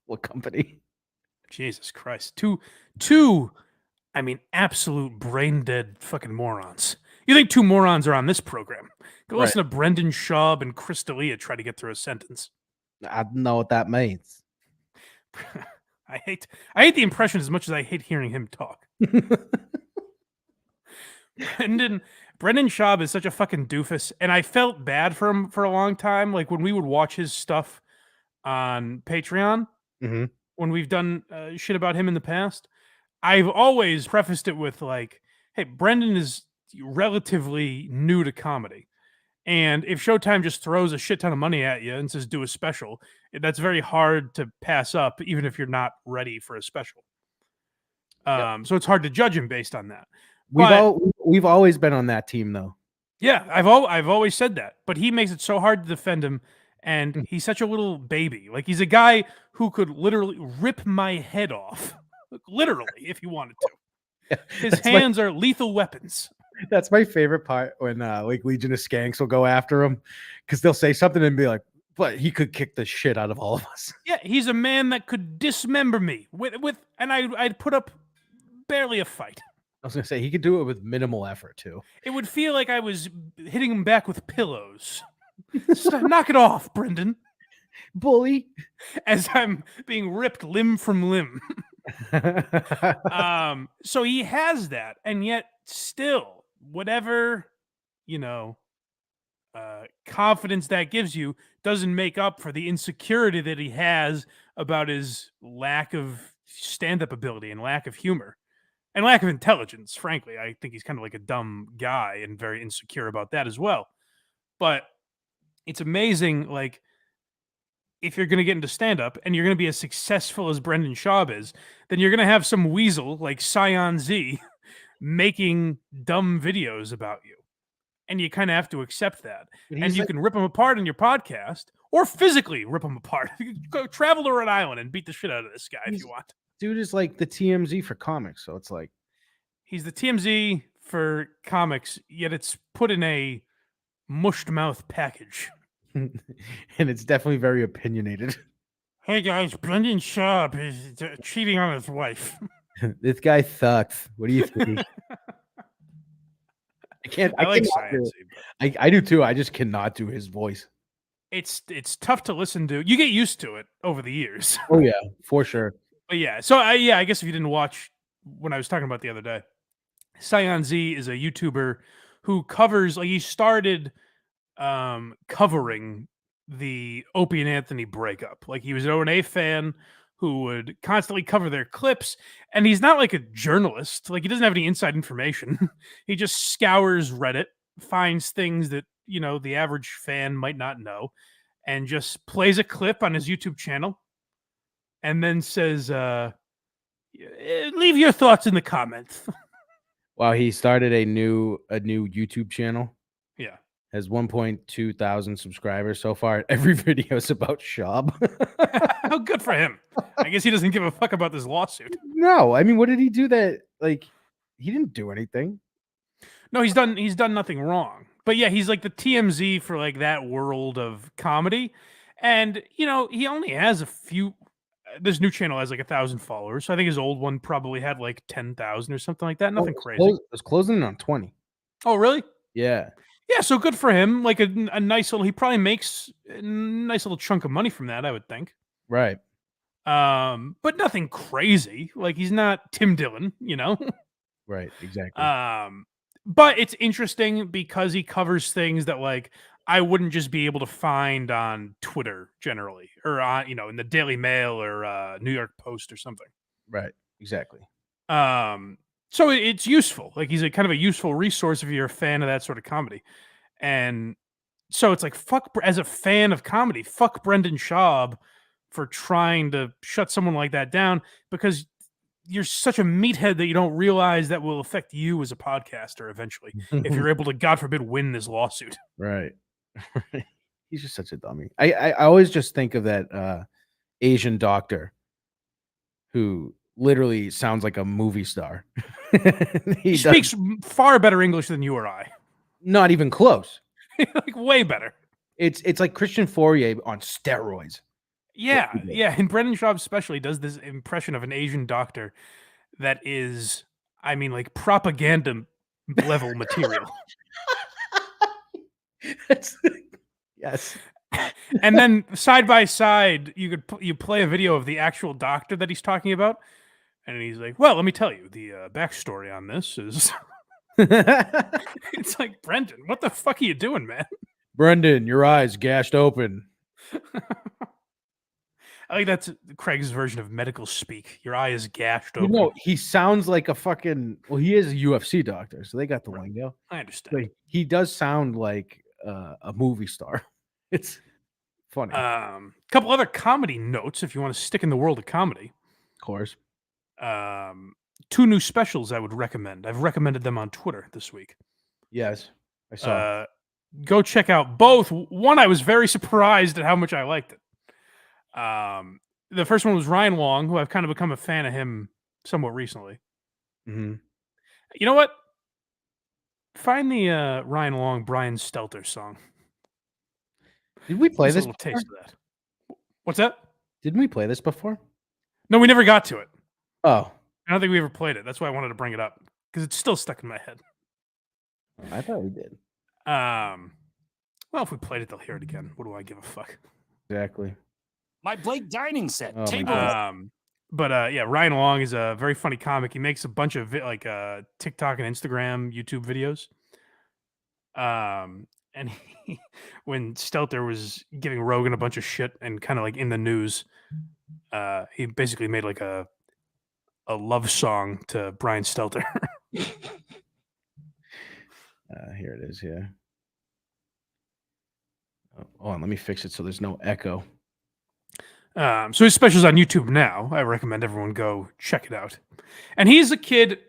What company? Jesus Christ. Two, I mean, absolute brain dead fucking morons. You think 2 morons are on this program? Go listen to Brendan Schaub and Chris D'Elia try to get through a sentence. I don't know what that means. I hate the impression as much as I hate hearing him talk. Brendan Schaub is such a fucking doofus, and I felt bad for him for a long time. Like, when we would watch his stuff on Patreon, when we've done shit about him in the past, I've always prefaced it with like, hey, Brendan is relatively new to comedy. And if Showtime just throws a shit ton of money at you and says, do a special, that's very hard to pass up, even if you're not ready for a special. So it's hard to judge him based on that. We've always been on that team, though. Yeah, I've always said that. But he makes it so hard to defend him, and he's such a little baby. Like, he's a guy who could literally rip my head off, literally, if he wanted to. His hands are lethal weapons. That's my favorite part, when like Legion of Skanks will go after him, because they'll say something and be like, but he could kick the shit out of all of us. Yeah, he's a man that could dismember me and I'd put up barely a fight. I was gonna say, he could do it with minimal effort too. It would feel like I was hitting him back with pillows. Knock it off, Brendan. Bully. As I'm being ripped limb from limb. So he has that, and yet still, whatever, confidence that gives you doesn't make up for the insecurity that he has about his lack of stand-up ability and lack of humor and lack of intelligence. Frankly, I think he's kind of like a dumb guy and very insecure about that as well. But it's amazing, like, if you're going to get into stand-up and you're going to be as successful as Brendan Schaub is, then you're going to have some weasel like Scion Z making dumb videos about you. And you kind of have to accept that. And you can rip them apart in your podcast, or physically rip them apart. Go travel to Rhode Island and beat the shit out of this guy if you want. Dude is like the TMZ for comics, so it's like... He's the TMZ for comics, yet it's put in a mushed mouth package. And it's definitely very opinionated. Hey guys, Brendan Schaub is cheating on his wife. This guy sucks. What do you think? I like Science. I do too. I just cannot do his voice. It's tough to listen to. You get used to it over the years. Oh yeah, for sure. But yeah, so I guess if you didn't watch when I was talking about the other day, Scion Z is a YouTuber who covers, like, he started covering the Opie and Anthony breakup. Like, he was an O&A fan who would constantly cover their clips, and he's not like a journalist. Like, he doesn't have any inside information. He just scours Reddit finds things that, you know, the average fan might not know, and just plays a clip on his YouTube channel and then says, leave your thoughts in the comments. Wow, he started a new YouTube channel. Yeah. Has 1.2 thousand subscribers so far. Every video is about Schaub. How good for him. I guess he doesn't give a fuck about this lawsuit. No, I mean, what did he do that, like, he didn't do anything. No, he's done nothing wrong. But yeah, he's like the TMZ for like that world of comedy. And, you know, he only has a few. This new channel has like 1,000 followers. So I think his old one probably had like 10,000 or something like that. Nothing crazy. It's closing in on 20. Oh, really? Yeah. Yeah, so good for him. Like a nice little. He probably makes a nice little chunk of money from that, I would think. Right. But nothing crazy. Like he's not Tim Dillon, you know. Right. Exactly. But it's interesting because he covers things that like I wouldn't just be able to find on Twitter generally, or on, you know, in the Daily Mail or New York Post or something. Right. Exactly. So it's useful. Like he's a kind of a useful resource if you're a fan of that sort of comedy. And so it's like, fuck, as a fan of comedy, fuck Brendan Schaub for trying to shut someone like that down, because you're such a meathead that you don't realize that will affect you as a podcaster eventually if you're able to, God forbid, win this lawsuit. Right. He's just such a dummy. I always just think of that Asian doctor who literally sounds like a movie star. He speaks far better English than you or I. Not even close. Like way better. It's like Christian Fourier on steroids. Yeah, yeah. And Brendan Schaub especially does this impression of an Asian doctor that is, I mean, like propaganda level material. Yes. And then side by side, you play a video of the actual doctor that he's talking about, and he's like, "Well, let me tell you, the backstory on this is." It's like, Brendan, what the fuck are you doing, man? Brendan, your eyes gashed open. I think that's Craig's version of medical speak. Your eye is gashed open. No, he sounds like a fucking. Well, he is a UFC doctor, so they got the lingo. I understand. But he does sound like a movie star. It's funny. Couple other comedy notes, if you want to stick in the world of comedy. Of course. 2 new specials I would recommend. I've recommended them on Twitter this week. Yes, I saw. Go check out both. One, I was very surprised at how much I liked it. The first one was Ryan Long, who I've kind of become a fan of him somewhat recently. Mm-hmm. You know what? Find the Ryan Long, Brian Stelter song. Did we play this? A little taste of that. What's that? Didn't we play this before? No, we never got to it. Oh. I don't think we ever played it. That's why I wanted to bring it up, because it's still stuck in my head. I thought we did. Well, if we played it, they'll hear it again. What do I give a fuck? Exactly. My Blake dining set. Oh, table. Yeah, Ryan Long is a very funny comic. He makes a bunch of TikTok and Instagram, YouTube videos. And when Stelter was giving Rogan a bunch of shit and kind of like in the news, he basically made like a love song to Brian Stelter. Here it is. Yeah. Oh, hold on, let me fix it so there's no echo. So his special's on YouTube now. I recommend everyone go check it out. And he's a kid,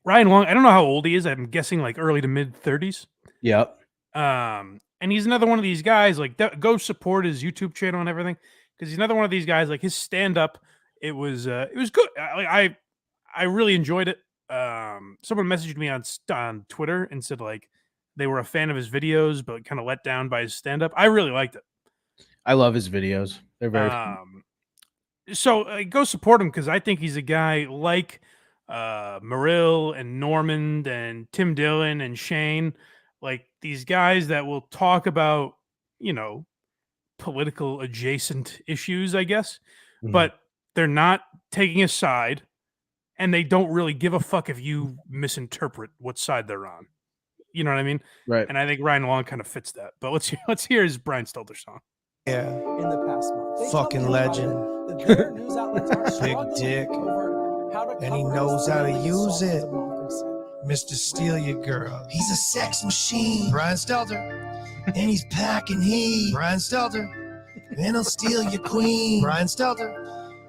Ryan Long. I don't know how old he is. I'm guessing like early to mid 30s. Yep. And he's another one of these guys. Like, go support his YouTube channel and everything, because he's another one of these guys. Like his stand up, it was good. I really enjoyed it. Someone messaged me on Twitter and said like they were a fan of his videos, but kind of let down by his stand up. I really liked it. I love his videos. They're very fun. So go support him, because I think he's a guy like Marill and Normand and Tim Dillon and Shane, like these guys that will talk about, you know, political adjacent issues, I guess, but they're not taking a side, and they don't really give a fuck if you misinterpret what side they're on. You know what I mean? Right. And I think Ryan Long kind of fits that. But let's hear his Brian Stelter song. Yeah. In the past month. Fucking legend. Big dick. And he knows how to use it. Mr. Steal Your Girl. He's a sex machine, Brian Stelter. And he's packing heat, Brian Stelter. And he'll steal your queen, Brian Stelter.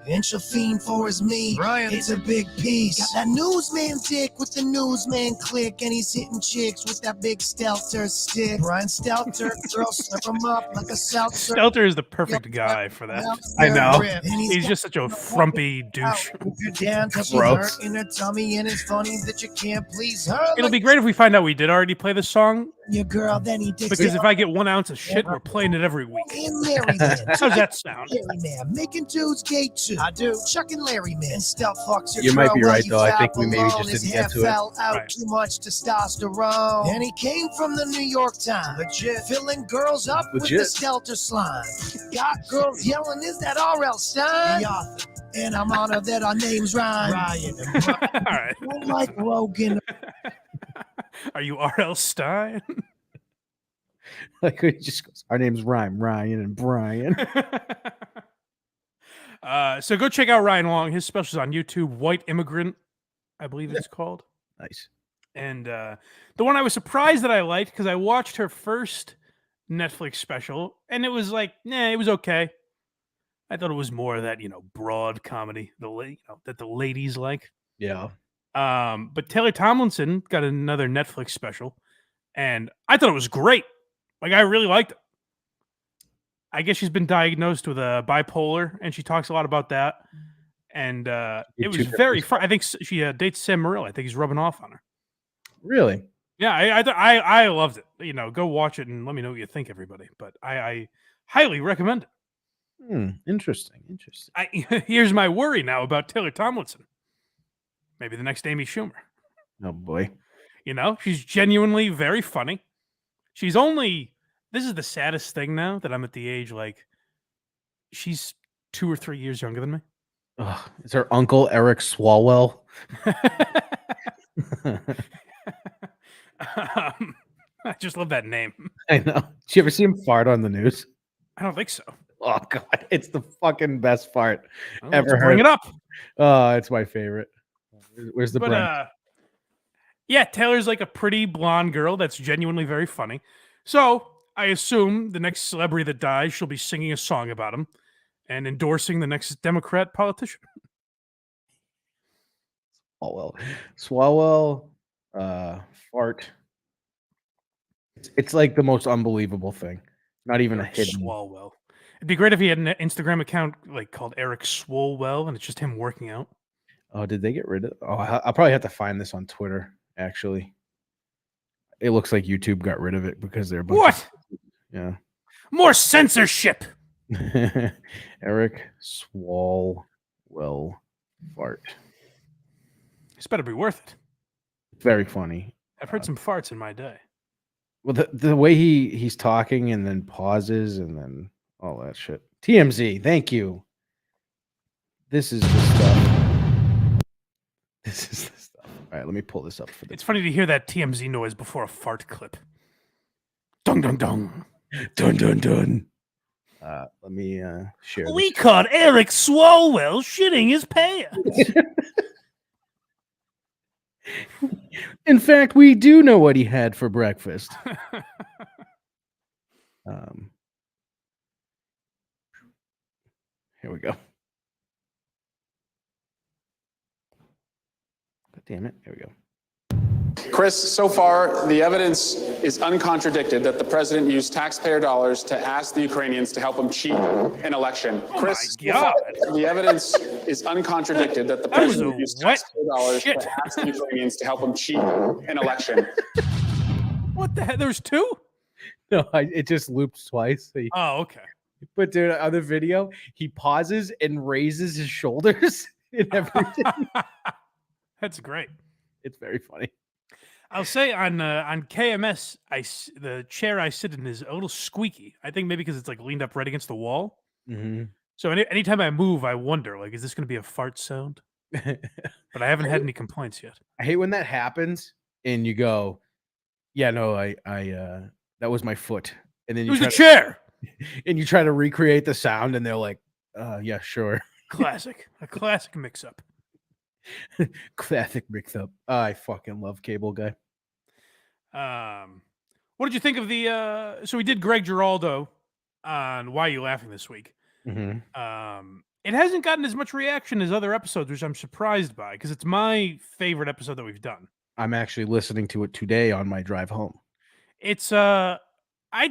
And she'll fiend for his meat. Brian, it's a big piece. Got that newsman dick with the newsman click, and he's hitting chicks with that big Stelter stick. Brian Stelter, girl, slip him up like a seltzer. Stelter is the perfect guy for that. I know. He's just such a frumpy douche. If you're down, she's Gross. hurt in her tummy, and it's funny that you can't please her. It'll be great if we find out we did already play this song, your girl, then he dicks because it if I get 1 ounce of shit, we're playing it every week. and Larry Man. How's that sound? Larry Man, making dudes gay too. I do. Chuck and Larry Man. Stealth fucks your You might girl be while right, you though. I flap think we maybe alone. just His didn't hair get to it. fell out, Right. too much testosterone. And he came from the New York Times. Legit. Filling girls up with the Legit. Stelter slime. Got girls yelling, is that R.L. Stein? The author. And I'm honored that our names rhyme. Ryan and All right. Brian, like Rogan. Are you R.L. Stein? Like he just goes, our names rhyme, Ryan and Brian. So go check out Ryan Long. His special's on YouTube. White Immigrant, I believe it's called. Nice. And the one I was surprised that I liked, because I watched her first Netflix special, and it was like, it was okay. I thought it was more of that, broad comedy that the ladies like. Yeah. But Taylor Tomlinson got another Netflix special, and I thought it was great. Like, I really liked it. I guess she's been diagnosed with a bipolar, and she talks a lot about that. And it was very fun. I think she dates Sam Morril. I think he's rubbing off on her. Really? Yeah, I loved it. Go watch it and let me know what you think, everybody. But I highly recommend it. Interesting. Here's my worry now about Taylor Tomlinson. Maybe the next Amy Schumer. Oh boy. She's genuinely very funny. This is the saddest thing now that I'm at the age, like, she's 2 or 3 years younger than me. Is her uncle Eric Swalwell? I just love that name. I know. Did you ever see him fart on the news? I don't think so. Oh god, it's the fucking best fart Well, ever let's heard. bring it up. Oh, it's my favorite. Where's the brand? Yeah, Taylor's like a pretty blonde girl that's genuinely very funny. So I assume the next celebrity that dies, she'll be singing a song about him and endorsing the next Democrat politician. Swalwell, fart. It's like the most unbelievable thing. Not even a hidden. Swalwell. It'd be great if he had an Instagram account like called Eric Swalwell, and it's just him working out. Oh, did they get rid of? Oh, I'll probably have to find this on Twitter. Actually, it looks like YouTube got rid of it because they're What? Yeah. More censorship. Eric Swalwell fart. This better be worth it. Very funny. I've heard some farts in my day. Well, the way he's talking and then pauses and then all that shit. TMZ, thank you. This is the stuff. This is the stuff. All right, let me pull this up for this. It's funny to hear that TMZ noise before a fart clip. Dung, dung, dung. Dun dun dun. Let me share. We caught Eric Swalwell shitting his pants. In fact, we do know what he had for breakfast. Here we go. God damn it. Here we go. Chris, so far, the evidence is uncontradicted that the president used taxpayer dollars to ask the Ukrainians to help him cheat an election. Chris, my God. the evidence is uncontradicted that the That was president a used wet taxpayer dollars shit. to ask the Ukrainians to help him cheat an election. What the heck? There's two? No, it just loops twice. So Oh, okay. but dude, on the video, he pauses and raises his shoulders and everything. That's great. It's very funny. I'll say on KMS, the chair I sit in is a little squeaky. I think maybe because it's like leaned up right against the wall. Mm-hmm. So anytime I move, I wonder, like, is this going to be a fart sound? But I haven't had any complaints yet. I hate when that happens and you go, yeah, no, I that was my foot. And then It you was try a chair. and you try to recreate the sound and they're like, yeah, sure. Classic. A classic mix-up. Classic mix up. I fucking love Cable Guy. What did you think of the? So we did Greg Giraldo on Why Are You Laughing this week. It hasn't gotten as much reaction as other episodes, which I'm surprised by because it's my favorite episode that we've done. I'm actually listening to it today on my drive home. It's I'd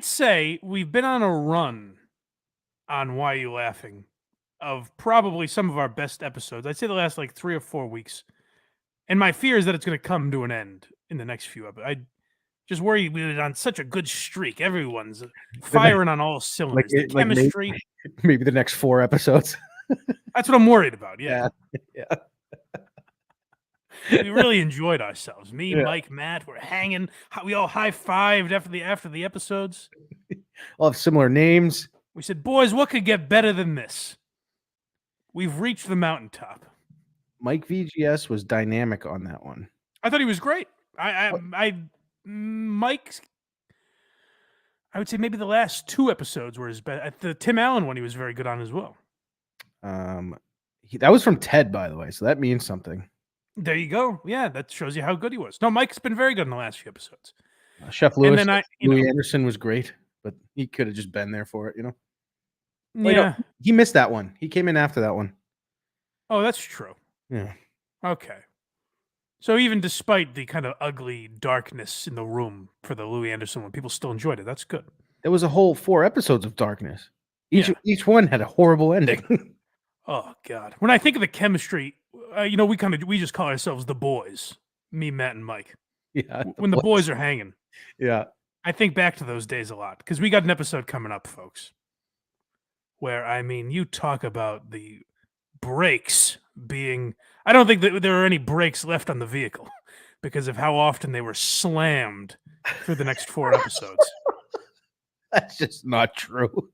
say we've been on a run on Why Are You Laughing of probably some of our best episodes. I'd say the last like 3 or 4 weeks. And my fear is that it's going to come to an end in the next few episodes. I just worry we're on such a good streak. Everyone's firing on all cylinders. The chemistry. Maybe the next 4 episodes. That's what I'm worried about. Yeah. Yeah. We really enjoyed ourselves. Me, Mike, Matt, we're hanging. We all high-fived after the episodes. All have similar names. We said, boys, what could get better than this? We've reached the mountaintop. Mike VGS was dynamic on that one. I thought he was great. Mike's, I would say maybe the last 2 episodes were his best. At the Tim Allen one, he was very good on as well. That was from Ted, by the way, so that means something. There you go. Yeah, that shows you how good he was. No, Mike's been very good in the last few episodes. Chef Lewis, Louis Anderson was great, but he could have just been there for it, Yeah. He missed that one. He came in after that one. Oh, that's true. Yeah. Okay. So even despite the kind of ugly darkness in the room for the Louis Anderson one, people still enjoyed it. That's good. There was a whole 4 episodes of darkness. Each one had a horrible ending. Oh God! When I think of the chemistry, we just call ourselves the boys. Me, Matt, and Mike. Yeah. When the boys are hanging. Yeah. I think back to those days a lot because we got an episode coming up, folks. Where you talk about the brakes being. I don't think that there are any brakes left on the vehicle because of how often they were slammed through the next 4 episodes. That's just not true.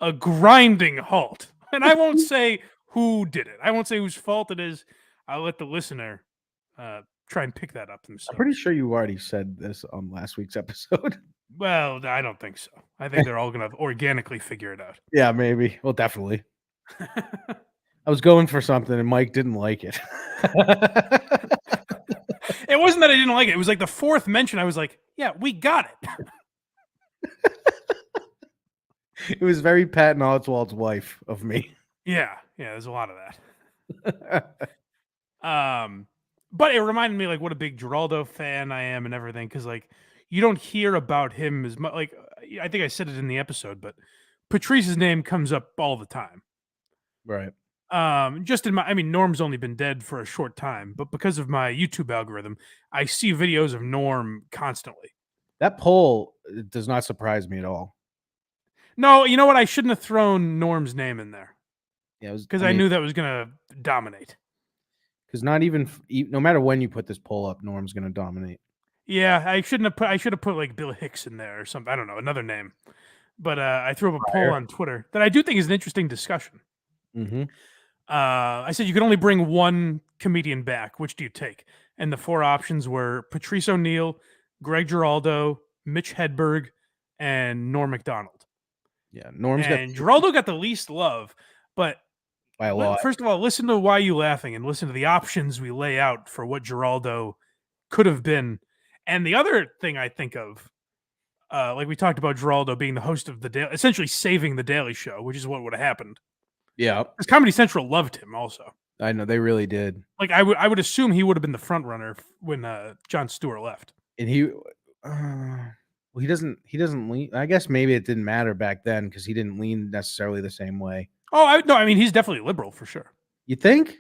A grinding halt. And I won't say who did it. I won't say whose fault it is. I'll let the listener try and pick that up themselves. I'm pretty sure you already said this on last week's episode. Well, I don't think so. I think they're all going to organically figure it out. Yeah, maybe. Well, definitely. I was going for something and Mike didn't like it. It wasn't that I didn't like it. It was like the 4th mention. I was like, yeah, we got it. It was very Patton Oswalt's wife of me. Yeah, there's a lot of that. But it reminded me like what a big Giraldo fan I am and everything because like you don't hear about him as much. Like I think I said it in the episode, but Patrice's name comes up all the time. Right. Just in Norm's only been dead for a short time, but because of my YouTube algorithm, I see videos of Norm constantly. That poll does not surprise me at all. No, you know what? I shouldn't have thrown Norm's name in there. Yeah, because I knew that was going to dominate. Because no matter when you put this poll up, Norm's going to dominate. Yeah, I should have put like Bill Hicks in there or something. I don't know, another name. But I threw up a poll on Twitter that I do think is an interesting discussion. Mm-hmm. I said you can only bring one comedian back. Which do you take? And the 4 options were Patrice O'Neill, Greg Giraldo, Mitch Hedberg, and Norm Macdonald. Yeah, Giraldo got the least love, but by a lot. First of all, listen to Why You Laughing and listen to the options we lay out for what Giraldo could have been. And the other thing I think of, like we talked about Giraldo being the host of essentially saving the Daily Show, which is what would have happened. Yeah, because Comedy Central loved him also. I know they really did. Like I would assume he would have been the front runner when Jon Stewart left. And he doesn't lean. I guess maybe it didn't matter back then because he didn't lean necessarily the same way. Oh, no, he's definitely liberal for sure. You think?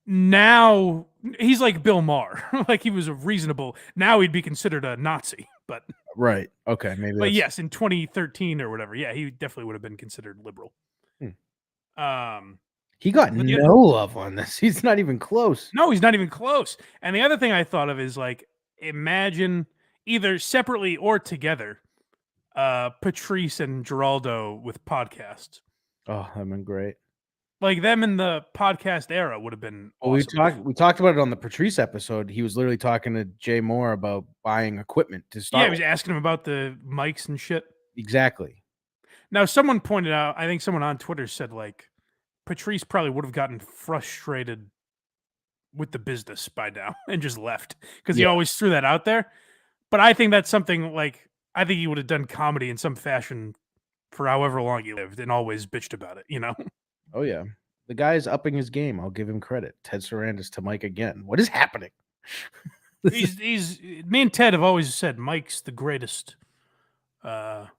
Now he's like Bill Maher, like he was reasonable. Now he'd be considered a Nazi, but right. Okay, maybe. But yes, in 2013 or whatever, yeah, he definitely would have been considered liberal. He got no love on this. He's not even close. No, he's not even close. And the other thing I thought of is like, imagine either separately or together, Patrice and Giraldo with podcasts. Oh, that'd been great. Like them in the podcast era would have been awesome. Well, we talked about it on the Patrice episode. He was literally talking to Jay Moore about buying equipment to start. Yeah, he was asking him about the mics and shit. Exactly. Now, someone pointed out, I think someone on Twitter said like, Patrice probably would have gotten frustrated with the business by now and just left because he always threw that out there. But I think that's something like I think he would have done comedy in some fashion for however long he lived and always bitched about it, you know? Oh yeah. The guy's upping his game. I'll give him credit. Ted Sarandis to Mike again. What is happening? He's me and Ted have always said Mike's the greatest the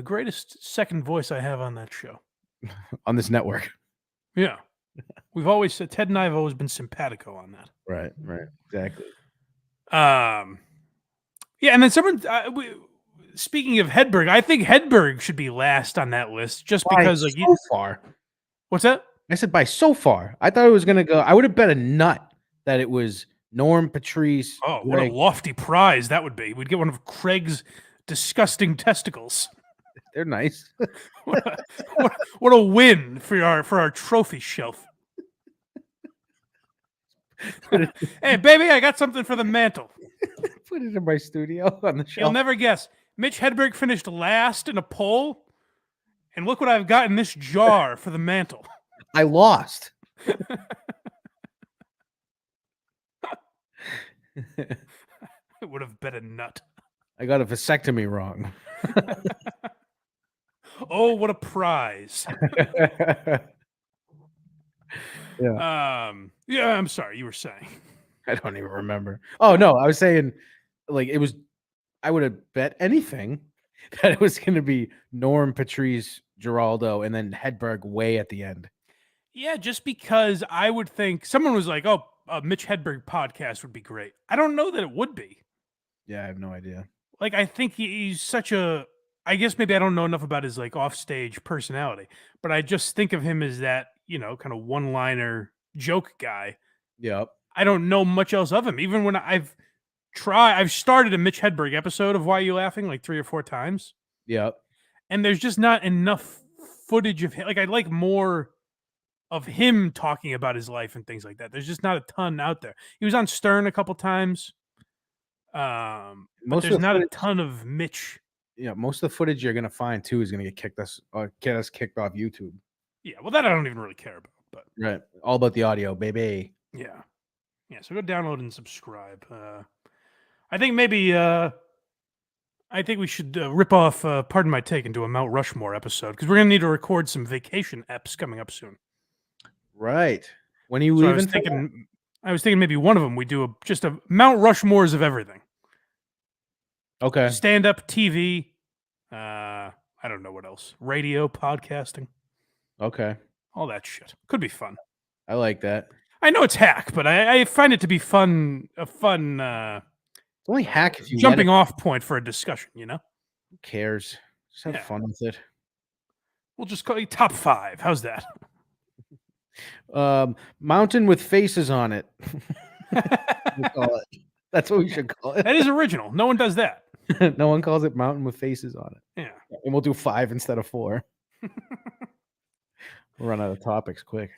greatest second voice I have on that show. On this network. Yeah. We've always said Ted and I have always been simpatico on that. Right, exactly. Yeah, and then someone speaking of Hedberg, I think Hedberg should be last on that list just because by like so far. What's that? I said by so far. I thought it was gonna go. I would have bet a nut that it was Norm, Patrice. Oh, what a lofty prize that would be. We'd get one of Craig's disgusting testicles. They're nice. what a win for our trophy shelf. Hey, baby, I got something for the mantle. Put it in my studio on the shelf. You'll never guess. Mitch Hedberg finished last in a poll, and look what I've got in this jar for the mantle. I lost. I would have bet a nut. I got a vasectomy wrong. Oh, what a prize. Yeah. Yeah, I'm sorry, you were saying. I don't even remember. Oh no, I was saying like it was I would have bet anything that it was gonna be Norm, Patrice, Geraldo, and then Hedberg way at the end. Yeah, just because I would think someone was like, oh, a Mitch Hedberg podcast would be great. I don't know that it would be. Yeah, I have no idea. Like, I think he's such a, I guess maybe I don't know enough about his like offstage personality, but I just think of him as that, kind of one-liner joke guy. Yep. I don't know much else of him. Even when I've started a Mitch Hedberg episode of Why Are You Laughing like 3 or 4 times. Yep. And there's just not enough footage of him. Like, I'd like more of him talking about his life and things like that. There's just not a ton out there. He was on Stern a couple times. There's not a ton of Mitch. Yeah, most of the footage you're gonna find too is gonna get us kicked off YouTube. Yeah, well, that I don't even really care about. But right, all about the audio, baby. Yeah. So go download and subscribe. I think maybe I think we should rip off Pardon My Take and do a Mount Rushmore episode because we're gonna need to record some vacation eps coming up soon. Right. When are you leaving? I was thinking maybe one of them we do just a Mount Rushmores of everything. Okay. Stand up, TV. I don't know what else. Radio, podcasting. Okay. All that shit could be fun. I like that. I know it's hack, but I find it to be fun. A fun. It's only hack if you jumping off point for a discussion. Who cares? Just have fun with it. We'll just call you top 5. How's that? Mountain with faces on it. Call it. That's what we should call it. That is original. No one does that. No one calls it mountain with faces on it. Yeah. And we'll do 5 instead of 4. We'll run out of topics quick.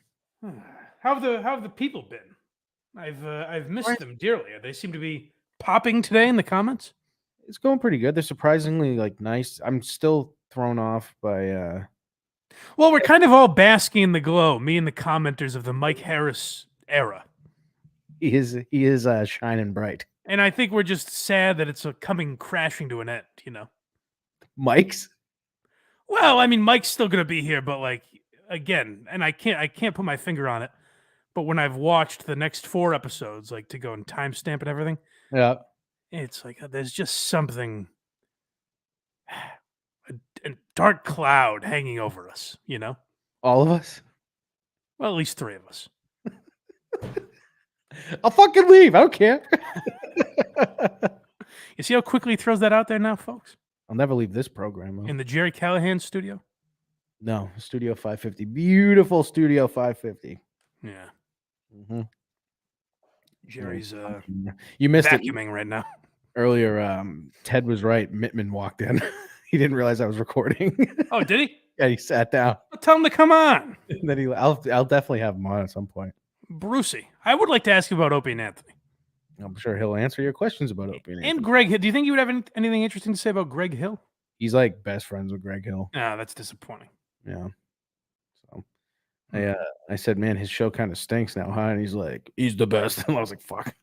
How have the people been? I've missed them dearly. They seem to be popping today in the comments. It's going pretty good. They're surprisingly nice. I'm still thrown off by well, we're kind of all basking in the glow, me and the commenters of the Mike Harris era. He is shining bright. And I think we're just sad that it's coming crashing to an end, Mike's? Well, I mean, Mike's still going to be here, but again, and I can't put my finger on it, but when I've watched the next 4 episodes, to go and timestamp and everything, yeah, it's there's just something, a dark cloud hanging over us, All of us? Well, at least 3 of us. I'll fucking leave. I don't care. You see how quickly he throws that out there now, folks? I'll never leave this program. Though. In the Jerry Callahan studio? No, Studio 550. Beautiful Studio 550. Yeah. Mm-hmm. Jerry's you missed vacuuming right now. Earlier, Ted was right. Mittman walked in. He didn't realize I was recording. Oh, did he? Yeah, he sat down. Well, tell him to come on. And then I'll definitely have him on at some point. Brucey, I would like to ask you about Opie and Anthony. I'm sure he'll answer your questions about Opie and Anthony. Greg Hill. Do you think you would have anything interesting to say about Greg Hill? He's best friends with Greg Hill. No, that's disappointing. Yeah. So I said, man, his show kind of stinks now, huh? And he's like, he's the best. And I was like, fuck.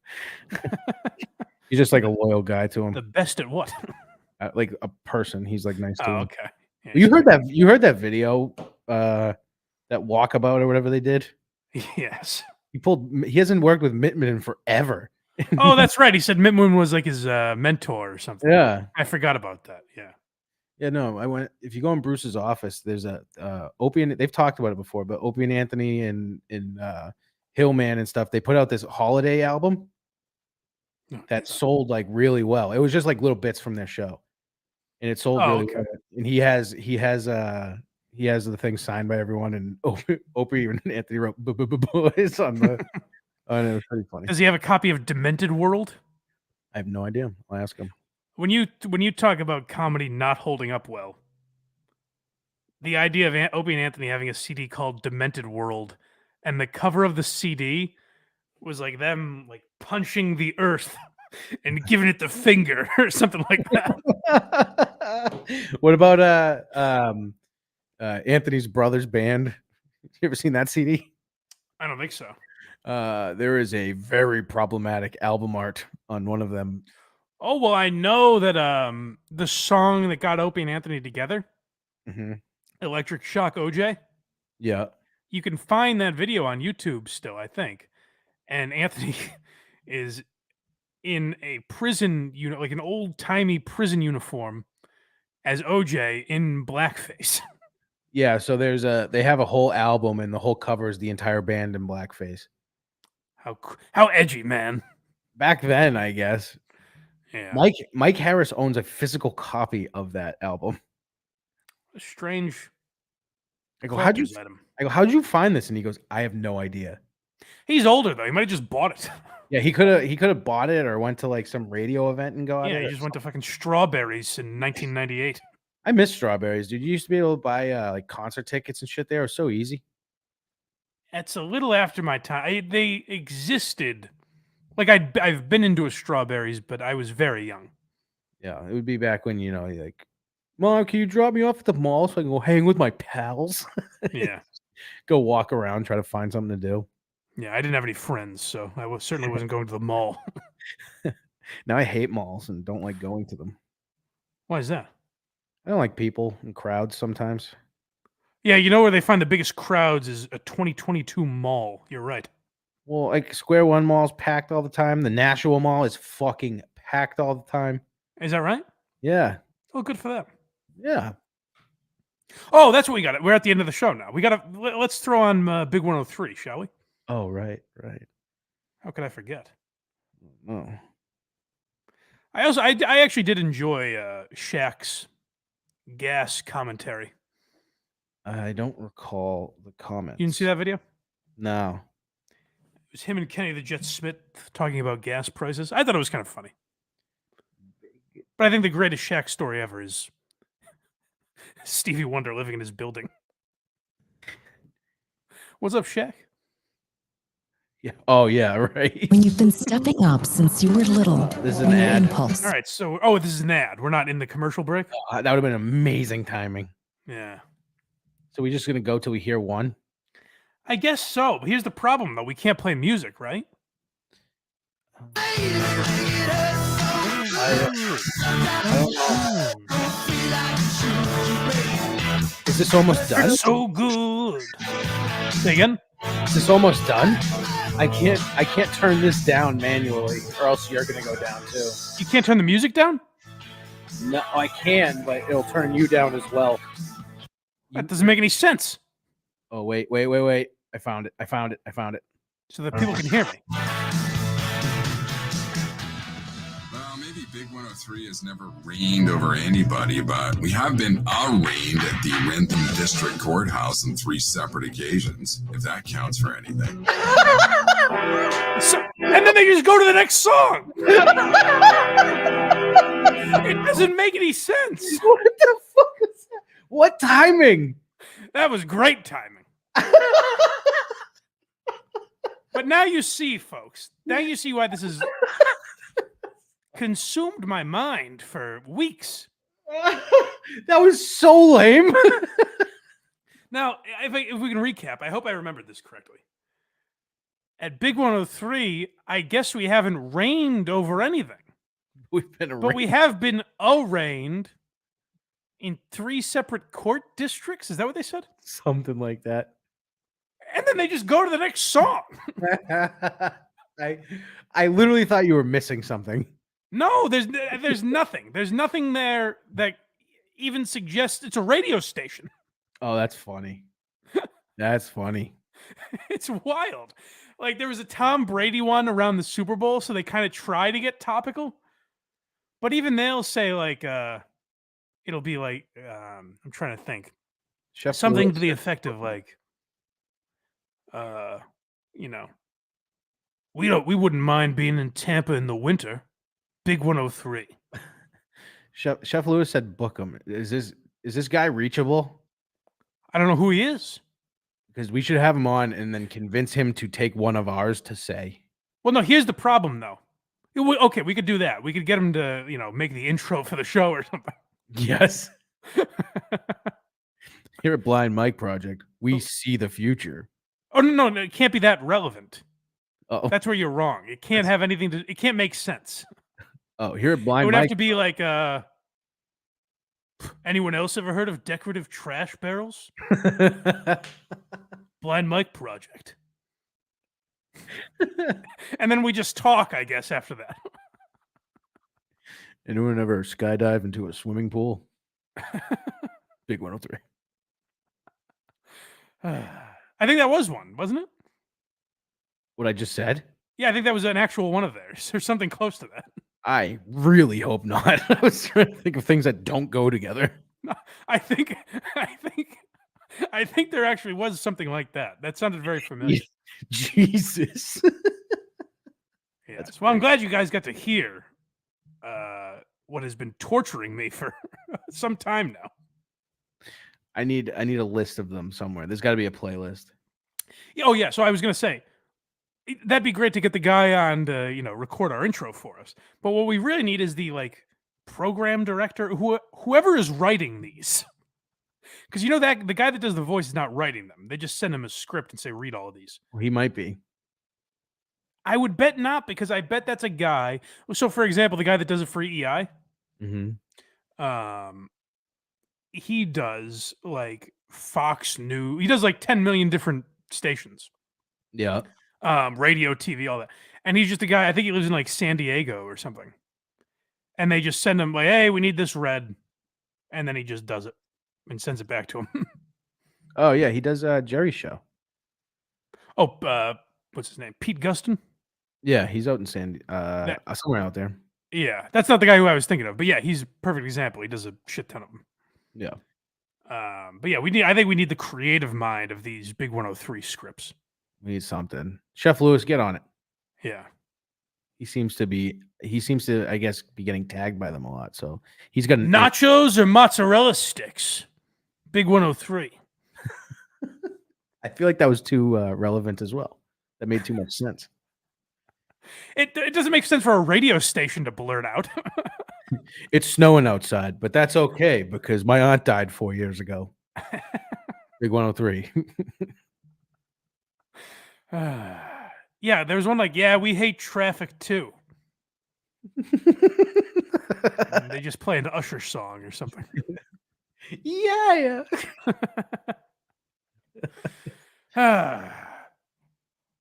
He's just like a loyal guy to him. The best at what? Like a person. He's like nice to him. Okay. Yeah, You heard that video, that walkabout or whatever they did? Yes. He hasn't worked with Mittman in forever. Oh, that's right. He said Mittman was like his mentor or something. Yeah. I forgot about that. Yeah. Yeah, no, if you go in Bruce's office, there's a Opie and they've talked about it before, but Opie and Anthony and Hillman and stuff, they put out this holiday album that sold like really well. It was just like little bits from their show. And it sold really well. And he has the thing signed by everyone, and Opie and Anthony wrote boys on the and it was pretty funny. Does he have a copy of Demented World? I have no idea. I'll ask him. When you talk about comedy not holding up well, the idea of Opie and Anthony having a CD called Demented World, and the cover of the CD was like them like punching the earth and giving it the finger or something like that. What about Anthony's brother's band? You ever seen that CD? I don't think so. There is a very problematic album art on one of them. Oh, well, I know that the song that got Opie and Anthony together, Electric Shock OJ. Yeah. You can find that video on YouTube still, I think. And Anthony is in a prison, like an old-timey prison uniform as OJ in blackface. Yeah, so they have a whole album, and the whole cover is the entire band in blackface. How edgy, man. Back then, I guess. Yeah. Mike Harris owns a physical copy of that album. A strange. I go, how'd you find this? And he goes, I have no idea. He's older though. He might have just bought it. Yeah, he could have bought it or went to like some radio event and got it. Yeah, he just went to fucking Strawberries in 1998. I miss Strawberries, dude. You used to be able to buy like concert tickets and shit there. It was so easy. It's a little after my time. They existed. Like I've been into a Strawberries, but I was very young. Yeah, it would be back when like, Mom, can you drop me off at the mall so I can go hang with my pals? Yeah, go walk around, try to find something to do. Yeah, I didn't have any friends, so I certainly wasn't going to the mall. Now I hate malls and don't like going to them. Why is that? I don't like people and crowds sometimes. Yeah, you know where they find the biggest crowds is a 2022 mall. You're right. Well, like Square One Mall is packed all the time. The Nashua Mall is fucking packed all the time. Is that right? Yeah. Oh, good for them. Yeah. Oh, that's what we got. We're at the end of the show now. Let's throw on Big 103, shall we? Oh, right. How could I forget? Oh. I actually did enjoy Shaq's gas commentary. I don't recall the comments. You didn't see that video? No. It was him and Kenny the Jet Smith talking about gas prices. I thought it was kind of funny. But I think the greatest Shaq story ever is Stevie Wonder living in his building. What's up, Shaq? Yeah. Oh, yeah, right. When you've been stepping up since you were little. This is an ad. Impulse. All right, so, this is an ad. We're not in the commercial break? That would have been amazing timing. Yeah. So we're just going to go till we hear one? I guess so. But here's the problem, though. We can't play music, right? Is this almost done? It's so good. Say again? Is this almost done? I can't turn this down manually, or else you're gonna go down too. You can't turn the music down? No, I can, but it'll turn you down as well. That doesn't make any sense. Oh wait! I found it. So that people can hear me. Well, maybe Big 103 has never reigned over anybody, but we have been arraigned at the Rentham District Courthouse on 3 separate occasions, if that counts for anything. And then they just go to the next song. It doesn't make any sense. What the fuck is that? What timing? That was great timing. But now you see, folks. Now you see why this has consumed my mind for weeks. That was so lame. Now, if we can recap, I hope I remembered this correctly. At Big 103, I guess we haven't reigned over anything. We've been But we have been arraigned in 3 separate court districts. Is that what they said? something like that. And then they just go to the next song. I literally thought you were missing something. No, there's nothing. There's nothing there that even suggests it's a radio station. Oh, that's funny. That's funny. It's wild. Like there was a Tom Brady one around the Super Bowl, so they kind of try to get topical. But even they'll say like it'll be like I'm trying to think. Chef Something Lewis to the said effect of Bookham. like we wouldn't mind being in Tampa in the winter. Big 103. Chef Lewis said Bookham. Is this guy reachable? I don't know who he is. Because we should have him on and then convince him to take one of ours to say. Well, no, here's the problem, though. Okay, we could do that. We could get him to, make the intro for the show or something. Yes. Here at Blind Mike Project, we see the future. Oh, no, it can't be that relevant. Oh, That's where you're wrong. It can't have anything to... It can't make sense. oh, here at It Blind would Mike. have to be like, anyone else ever heard of decorative trash barrels? Blind Mike Project. And then we just talk, I guess, after that. Anyone ever skydive into a swimming pool? Big 103. I think that was one, wasn't it? What I just said? Yeah, I think that was an actual one of theirs, or something close to that. I really hope not. I was trying to think of things that don't go together. I think there actually was something like that. That sounded very familiar. Jesus. Yes. Well, I'm glad you guys got to hear what has been torturing me for some time now. I need a list of them somewhere. There's got to be a playlist. Oh yeah. So I was gonna say that'd be great to get the guy on to record our intro for us. But what we really need is the program director, whoever is writing these. Because that the guy that does the voice is not writing them. They just send him a script and say, read all of these. Well, he might be. I would bet not, because I bet that's a guy. So, for example, the guy that does it for EI, he does Fox News. He does 10 million different stations. Yeah. Radio, TV, all that. And he's just a guy, I think he lives in San Diego or something. And they just send him hey, we need this read. And then he just does it and sends it back to him. Oh, yeah. He does Jerry's show. Oh, what's his name? Pete Guston? Yeah, he's out in somewhere out there. Yeah, that's not the guy who I was thinking of. But yeah, he's a perfect example. He does a shit ton of them. Yeah. But yeah, I think we need the creative mind of these Big 103 scripts. We need something. Chef Lewis, get on it. Yeah. He seems to, I guess, be getting tagged by them a lot. So he's got nachos or mozzarella sticks. Big 103. I feel like that was too relevant as well. That made too much sense. It doesn't make sense for a radio station to blurt out. It's snowing outside, but that's okay because my aunt died 4 years ago. Big 103. Yeah, there was one we hate traffic too. They just play an Usher song or something. Yeah.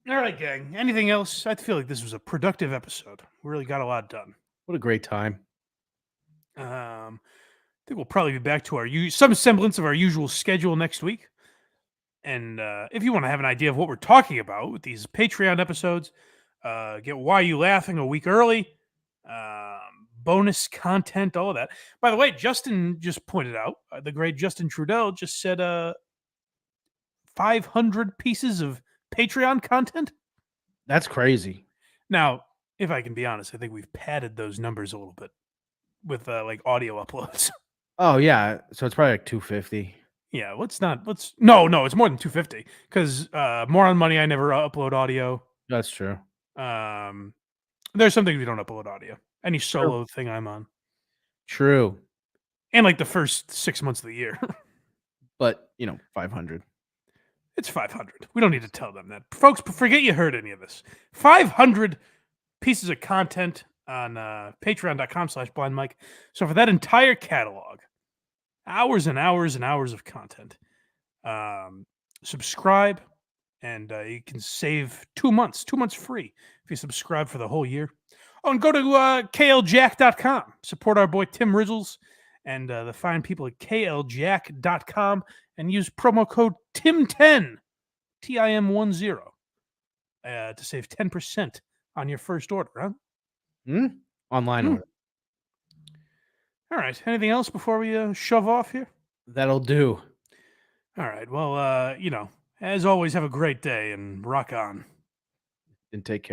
All right, gang. Anything else? I feel like this was a productive episode. We really got a lot done. What a great time. I think we'll probably be back to some semblance of our usual schedule next week. And if you want to have an idea of what we're talking about with these Patreon episodes, get Why You Laughing a week early, bonus content, all of that. By the way, Justin just pointed out, the great Justin Trudell just said 500 pieces of Patreon content. That's crazy. Now, if I can be honest, I think we've padded those numbers a little bit with audio uploads. Oh, yeah. So it's probably 250. Yeah, no, it's more than 250 because More on Money, I never upload audio. That's true. There's some things we don't upload audio. Any solo thing I'm on. True. And the first 6 months of the year. but 500. It's 500. We don't need to tell them that. Folks, forget you heard any of this. 500 pieces of content on patreon.com/blindmike. So for that entire catalog, hours and hours and hours of content, subscribe, and you can save 2 months free if you subscribe for the whole year. Oh, and go to kljack.com. Support our boy Tim Rizzles and the fine people at kljack.com and use promo code TIM10, TIM10, to save 10% on your first order, huh? Online order. All right. Anything else before we shove off here? That'll do. All right. Well, as always, have a great day and rock on. And take care.